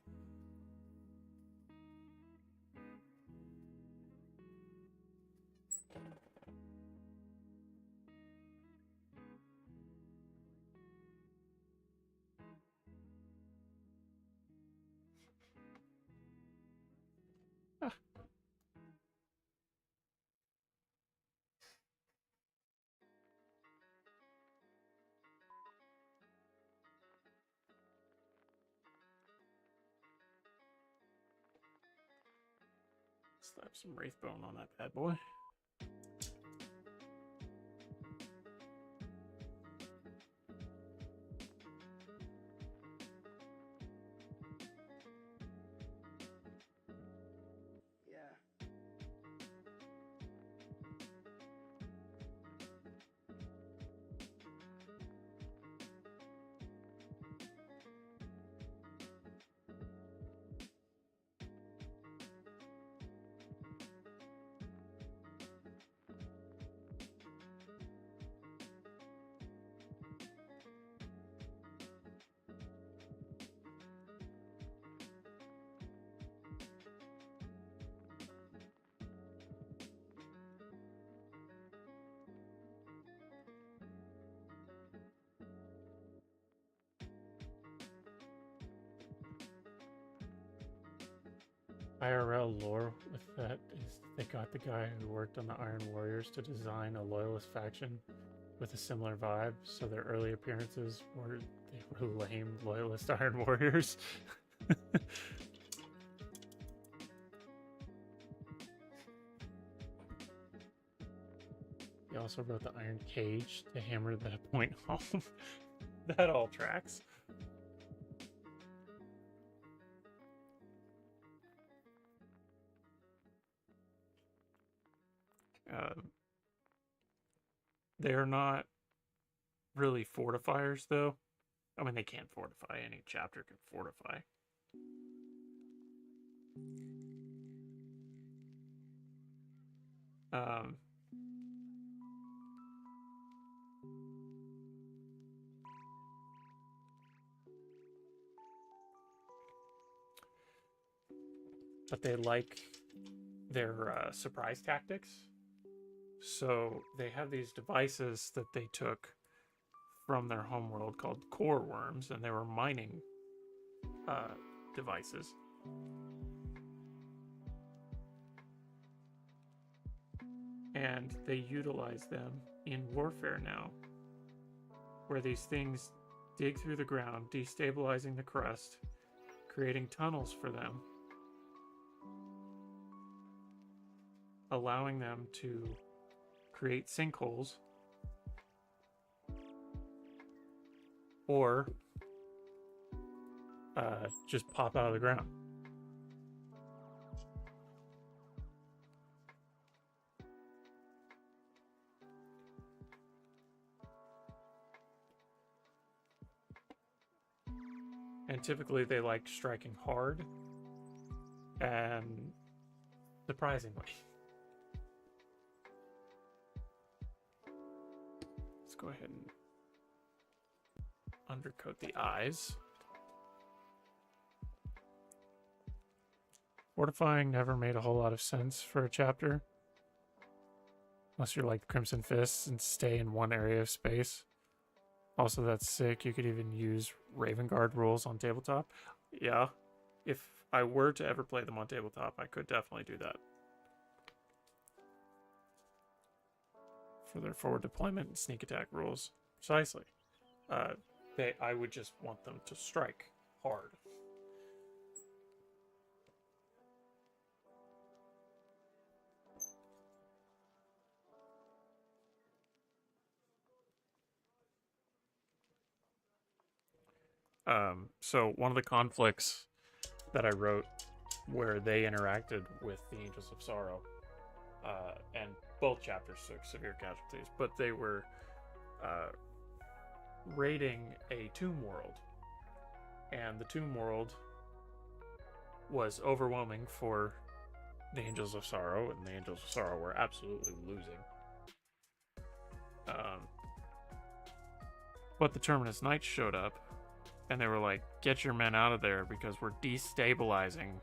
Slap some Wraithbone on that bad boy. IRL lore with that is they got the guy who worked on the Iron Warriors to design a loyalist faction with a similar vibe. So their early appearances were they were lame loyalist Iron Warriors. He also wrote the Iron Cage to hammer that point home. That all tracks. They're not really fortifiers, though. I mean, they can't fortify. Any chapter can fortify. Um, but they like their surprise tactics. So they have these devices that they took from their homeworld called core worms, and they were mining devices. And they utilize them in warfare now, where these things dig through the ground, destabilizing the crust, creating tunnels for them, allowing them to create sinkholes or just pop out of the ground. And typically they like striking hard and surprisingly. Let's go ahead and undercoat the eyes. Fortifying never made a whole lot of sense for a chapter. Unless you're like Crimson Fists and stay in one area of space. Also, that's sick. You could even use Raven Guard rules on tabletop. Yeah. If I were to ever play them on tabletop, I could definitely do that. For their forward deployment and sneak attack rules. Precisely. I would just want them to strike hard. So one of the conflicts that I wrote where they interacted with the Angels of Sorrow, and both chapters took severe casualties, but they were raiding a tomb world, and the tomb world was overwhelming for the Angels of Sorrow, and the Angels of Sorrow were absolutely losing. But the Terminus Knights showed up, and they were like, get your men out of there because we're destabilizing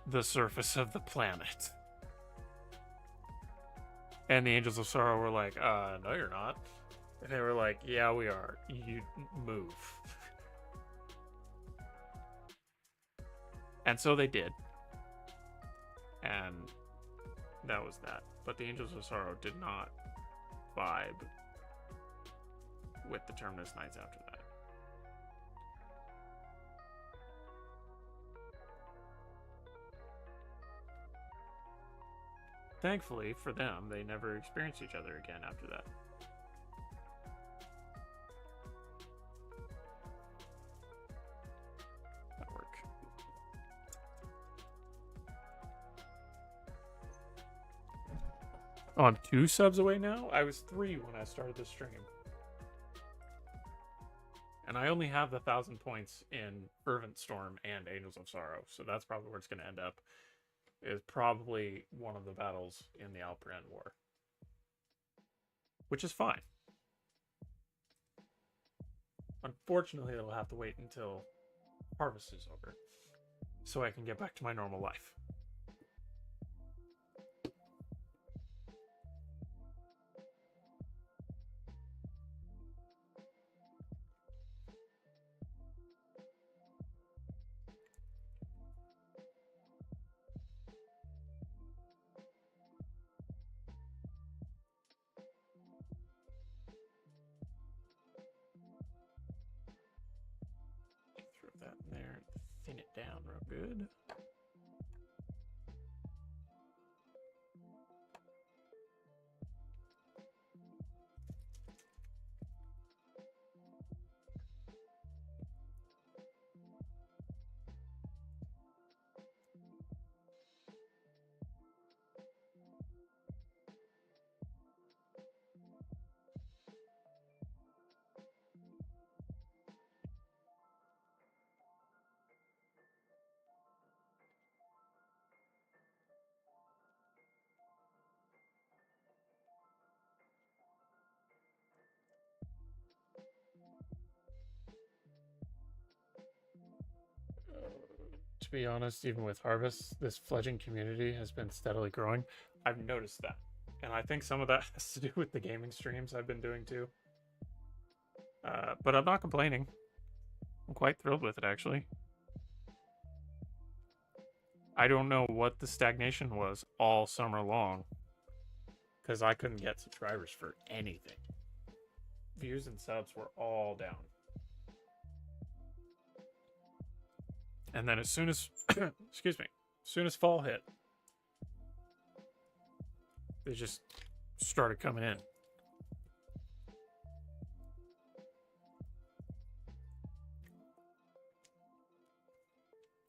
the surface of the planet. And the Angels of Sorrow were like, no you're not. And they were like, yeah we are. You move. And so they did. And that was that. But the Angels of Sorrow did not vibe with the Terminus Knights after that. Thankfully for them, they never experienced each other again after that. That work. Oh, I'm 2 subs away now? I was 3 when I started the stream. And I only have the 1,000 points in Fervent Storm and Angels of Sorrow, so that's probably where it's going to end up. Is probably one of the battles in the Alperen War. Which is fine. Unfortunately, it'll have to wait until Harvest is over, so I can get back to my normal life. down real good. To be honest, even with Harvest, this fledgling community has been steadily growing. I've noticed that. And I think some of that has to do with the gaming streams I've been doing too. But I'm not complaining. I'm quite thrilled with it, actually. I don't know what the stagnation was all summer long, because I couldn't get subscribers for anything. Views and subs were all down. And then as soon as, excuse me, as soon as fall hit, they just started coming in.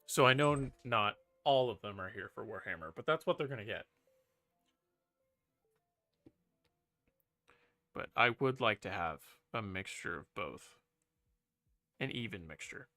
So I know not all of them are here for Warhammer, but that's what they're going to get. But I would like to have a mixture of both. An even mixture.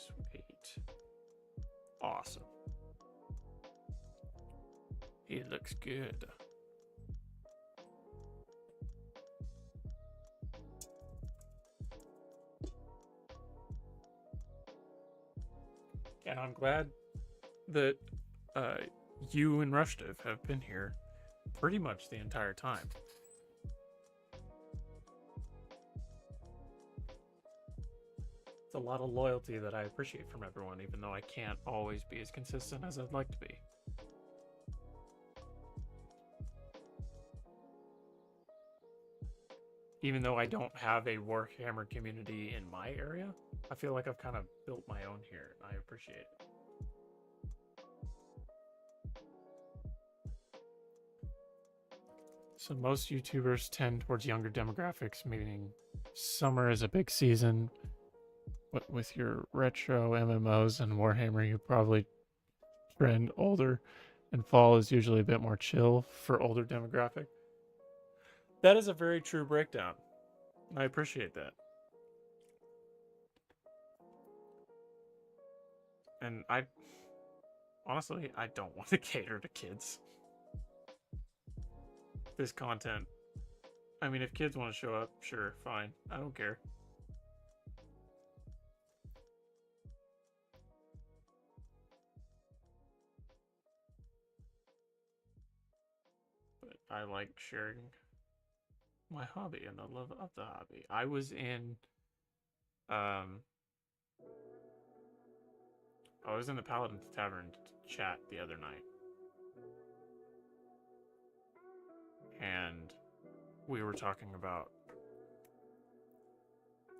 Sweet. Awesome. He looks good. And I'm glad that you and Rushdiv have been here pretty much the entire time. It's a lot of loyalty that I appreciate from everyone, even though I can't always be as consistent as I'd like to be. Even though I don't have a Warhammer community in my area, I feel like I've kind of built my own here, and I appreciate it. So most YouTubers tend towards younger demographics, meaning summer is a big season. But with your retro MMOs and Warhammer, you probably trend older, and fall is usually a bit more chill for older demographic. That is a very true breakdown. I appreciate that. And honestly, I don't want to cater to kids. This content, I mean, if kids want to show up, sure, fine. I don't care. But I like sharing my hobby and the love of the hobby. I was in the Paladin Tavern chat the other night. And we were talking about,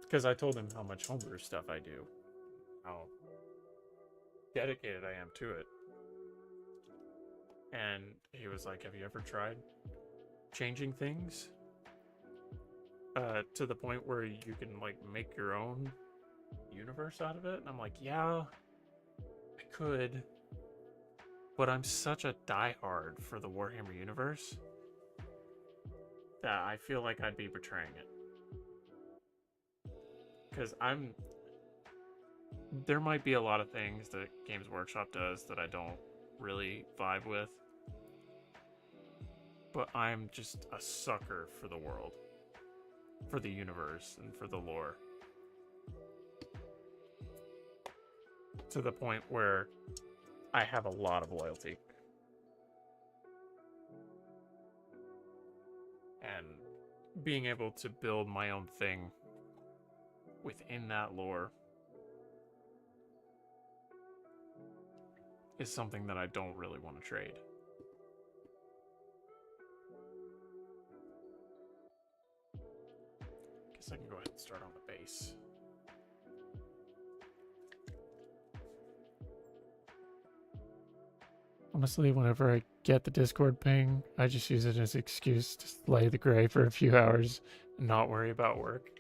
because I told him how much homebrew stuff I do, how dedicated I am to it. And he was like, have you ever tried changing things to the point where you can like make your own universe out of it? And I'm like, yeah, I could, but I'm such a diehard for the Warhammer universe that I feel like I'd be betraying it. Because there might be a lot of things that Games Workshop does that I don't really vibe with, but I'm just a sucker for the world, for the universe, and for the lore. To the point where I have a lot of loyalty. and being able to build my own thing within that lore is something that I don't really want to trade. Guess I can go ahead and start on the base. Honestly, whenever I get the Discord ping, I just use it as an excuse to slay the gray for a few hours and not worry about work.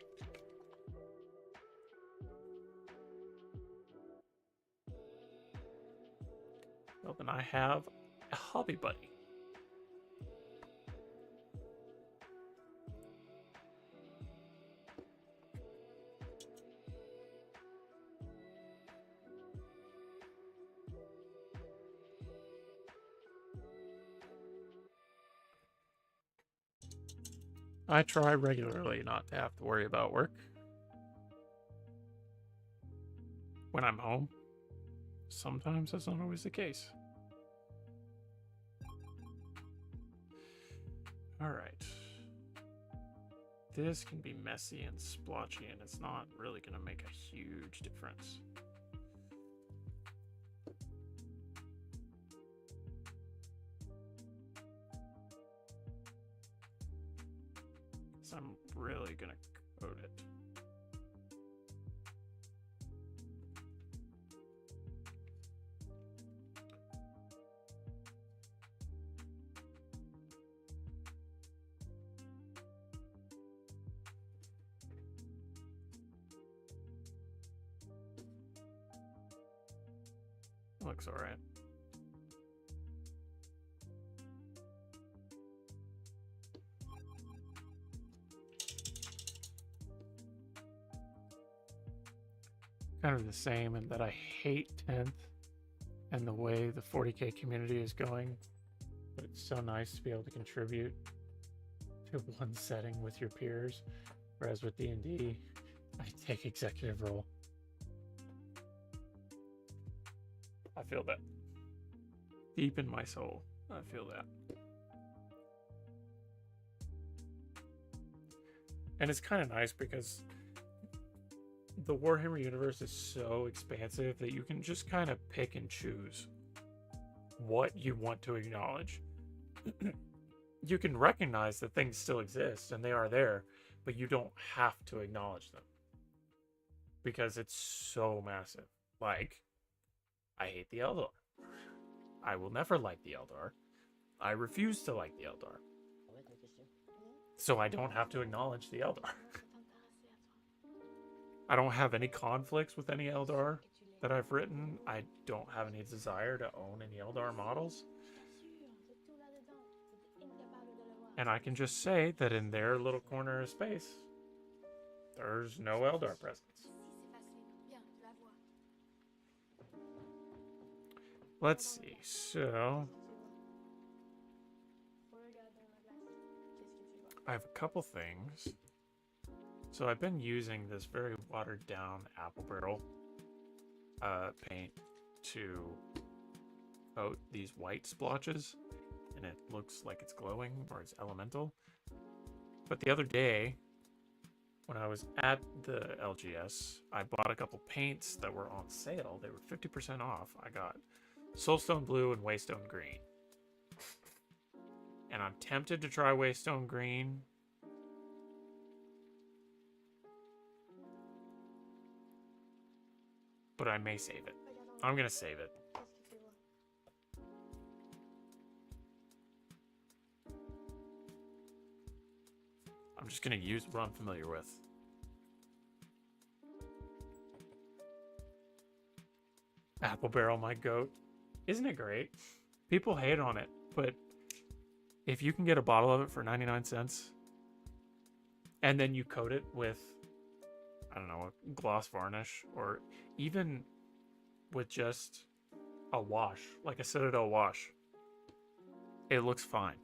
Well, then I have a hobby buddy. I try regularly not to have to worry about work when I'm home. Sometimes that's not always the case. Alright. This can be messy and splotchy, and it's not really going to make a huge difference. So I'm really going to code it. Looks all right. Kind of the same in that I hate 10th and the way the 40k community is going, but it's so nice to be able to contribute to one setting with your peers, whereas with D&D, I take executive role. I feel that. Deep in my soul, I feel that. And it's kind of nice because the Warhammer universe is so expansive that you can just kind of pick and choose what you want to acknowledge. You can recognize that things still exist and they are there, but you don't have to acknowledge them because it's so massive. Like, I hate the Eldar. I will never like the Eldar. I refuse to like the Eldar. So I don't have to acknowledge the Eldar. I don't have any conflicts with any Eldar that I've written. I don't have any desire to own any Eldar models. And I can just say that in their little corner of space, there's no Eldar presence. Let's see, so I have a couple things. So I've been using this very watered down apple barrel paint to coat these white splotches, and it looks like it's glowing or it's elemental. But the other day, when I was at the LGS, I bought a couple paints that were on sale. They were 50% off. I got Soulstone Blue and Waystone Green. And I'm tempted to try Waystone Green. But I may save it. I'm going to save it. I'm just going to use what I'm familiar with. Apple Barrel, my goat. Isn't it great? People hate on it, but if you can get a bottle of it for 99 cents and then you coat it with, I don't know, a gloss varnish, or even with just a wash, like a Citadel wash, it looks fine.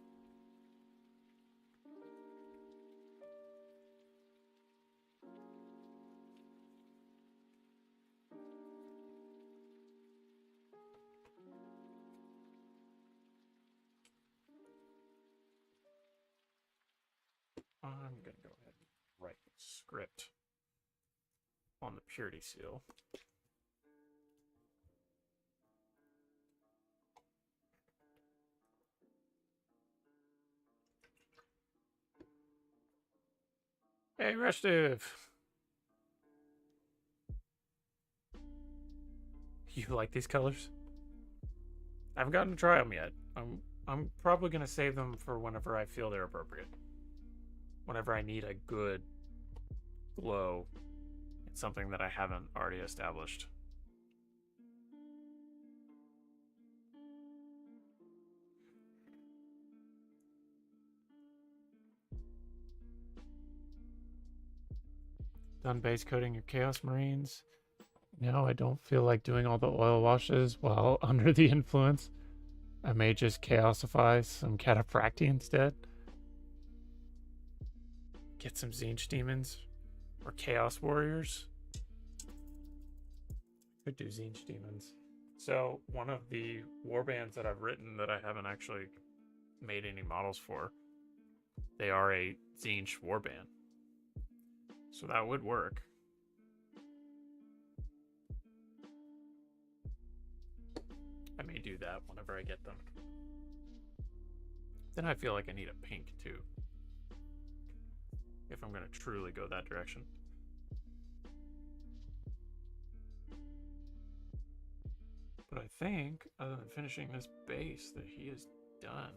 I'm gonna go ahead and write script on the purity seal. Hey, Restive! You like these colors? I haven't gotten to try them yet. I'm probably gonna save them for whenever I feel they're appropriate. Whenever I need a good glow, it's something that I haven't already established. Done base coating your Chaos Marines? No, I don't feel like doing all the oil washes while under the influence. I may just chaosify some Cataphracti instead. Get some Tzeentch Demons or Chaos Warriors. Could do Tzeentch Demons. So one of the warbands that I've written that I haven't actually made any models for, they are a Tzeentch warband. So that would work. I may do that whenever I get them. Then I feel like I need a pink too, if I'm going to truly go that direction. But I think, other than finishing this base, that he is done.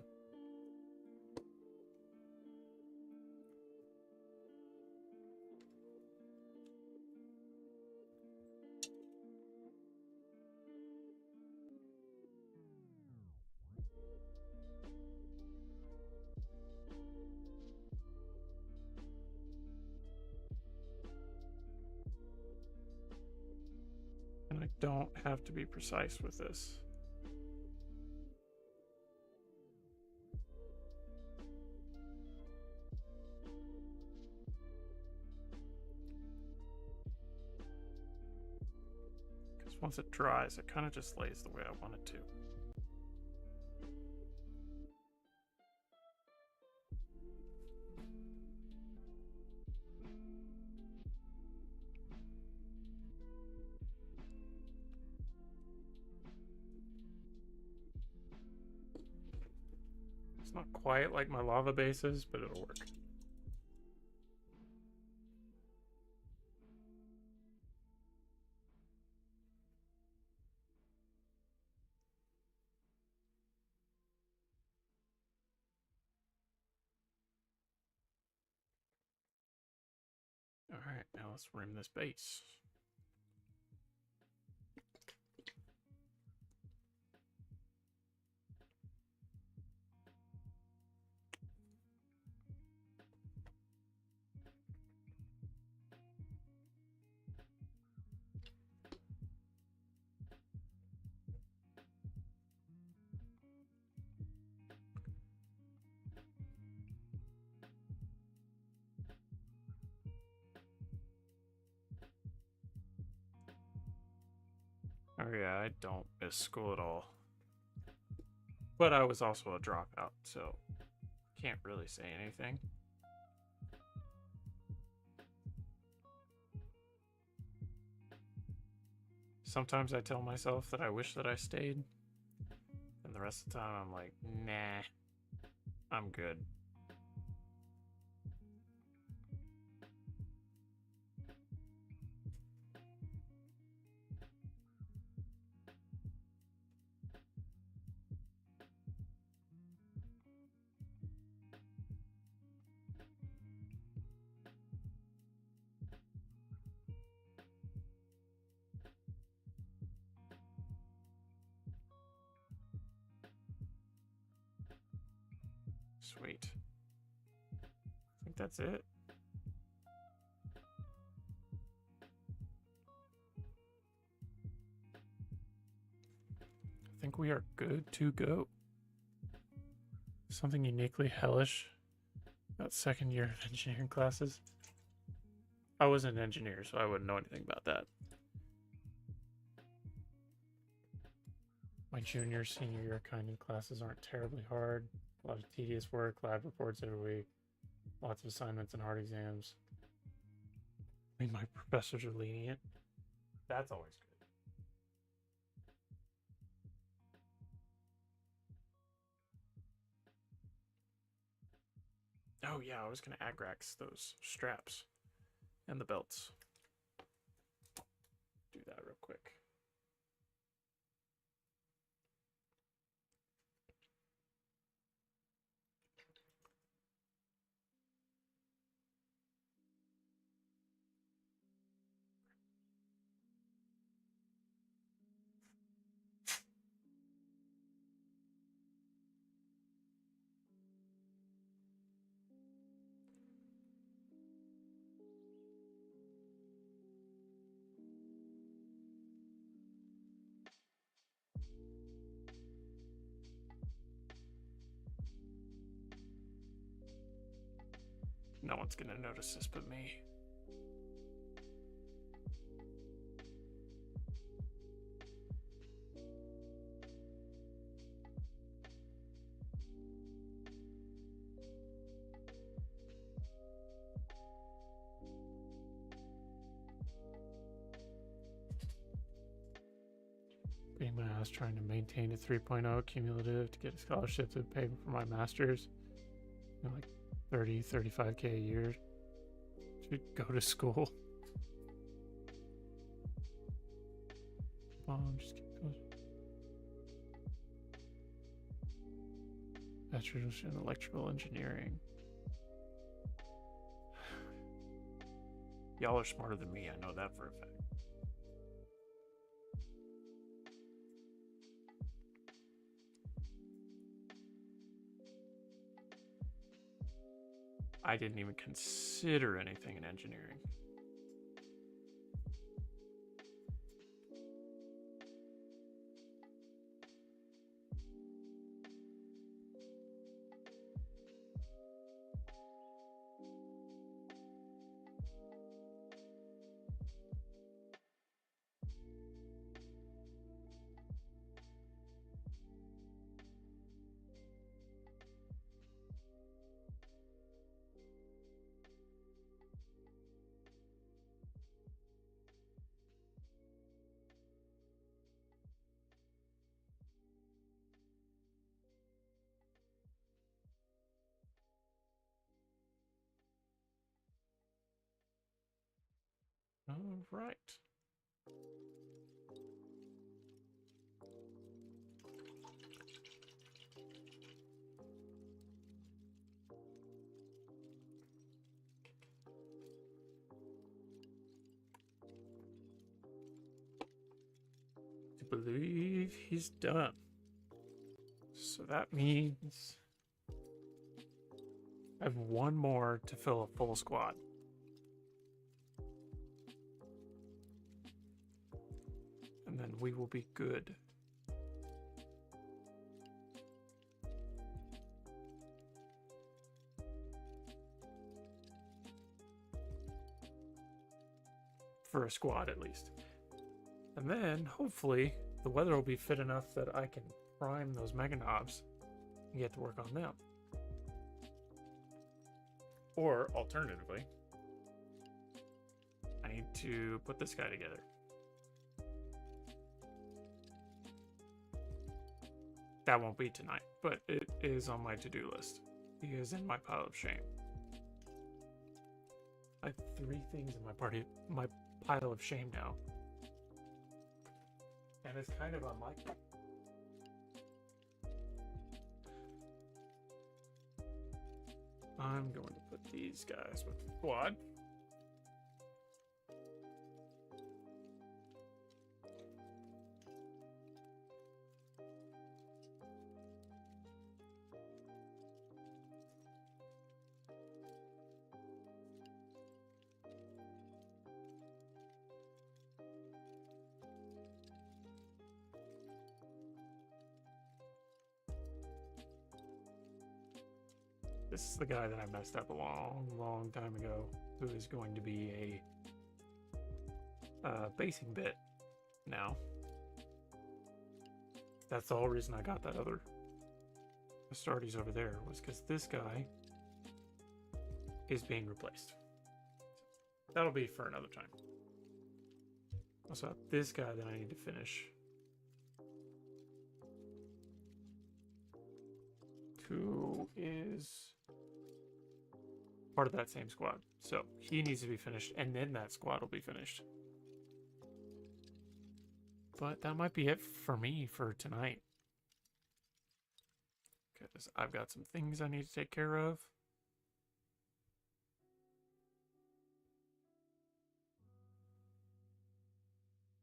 And I don't have to be precise with this. Because once it dries, it kind of just lays the way I want it to. It's not quite like my lava bases, but it'll work. All right, now let's rim this base. Oh yeah, I don't miss school at all. But I was also a dropout, so can't really say anything. Sometimes I tell myself that I wish that I stayed, and the rest of the time I'm like, nah, I'm good. Sweet. I think that's it. I think we are good to go. Something uniquely hellish about second year of engineering classes. I was an engineer, so I wouldn't know anything about that. My junior, senior year kind of classes aren't terribly hard. A lot of tedious work, lab reports every week. Lots of assignments and hard exams. I mean, my professors are lenient. That's always good. Oh yeah, I was gonna agrax those straps and the belts. Do that real quick. No one's gonna notice this but me. Being my ass trying to maintain a 3.0 cumulative to get a scholarship to pay for my master's. You know, like 35K a year to go to school. Just keep going. Bachelor's in electrical engineering. Y'all are smarter than me, I know that for a fact. I didn't even consider anything in engineering. All right. I believe he's done. So that means I have one more to fill a full squad. And then we will be good. For a squad, at least. And then, hopefully, the weather will be fit enough that I can prime those mega knobs and get to work on them. Or, alternatively, I need to put this guy together. That won't be tonight, but it is on my to-do list. He is in my pile of shame. I have 3 things in my pile of shame now. And it's kind of unlikely. I'm going to put these guys with the squad. This is the guy that I messed up a long time ago, who is going to be a basing bit now. That's the whole reason I got that other Astartes over there, was because this guy is being replaced. That'll be for another time. Also have this guy that I need to finish. Who is part of that same squad. So he needs to be finished, and then that squad will be finished. But that might be it for me for tonight. Because I've got some things I need to take care of.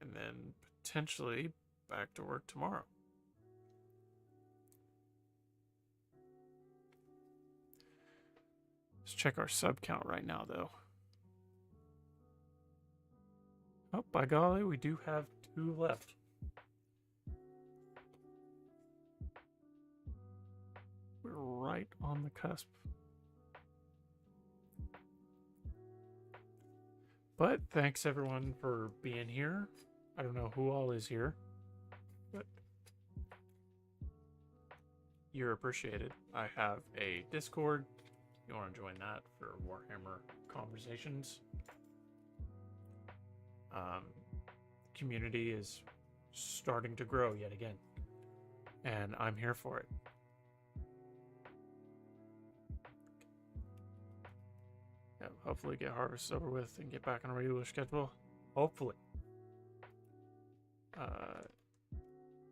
And then potentially back to work tomorrow. Let's check our sub count right now, though. Oh, by golly, we do have 2 left. We're right on the cusp. But thanks everyone for being here. I don't know who all is here, but you're appreciated. I have a Discord. You want to join that for Warhammer conversations. Community is starting to grow yet again, and I'm here for it. Yeah, hopefully get harvest over with and get back on a regular schedule. Hopefully.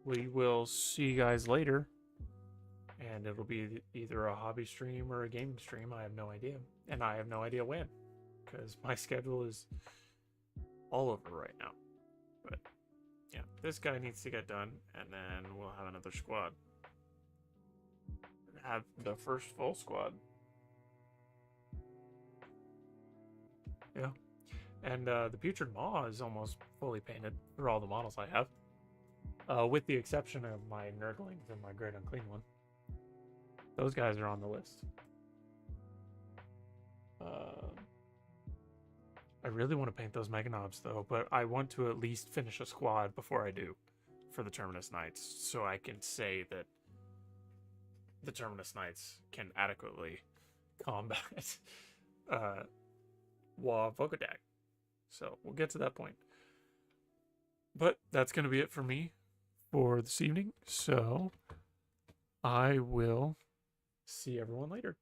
We will see you guys later, and it'll be either a hobby stream or a gaming stream. I have no idea, and I have no idea when, because my schedule is all over right now. But yeah, this guy needs to get done, and then we'll have another squad. Have the first full squad. Yeah. And the Putrid Maw is almost fully painted for all the models I have. With the exception of my Nurglings and my Great Unclean One. Those guys are on the list. I really want to paint those Meganobs though, but I want to at least finish a squad before I do for the Terminus Knights, so I can say that the Terminus Knights can adequately combat Waaagh Volkodag. So we'll get to that point. But that's going to be it for me for this evening. So I will see everyone later.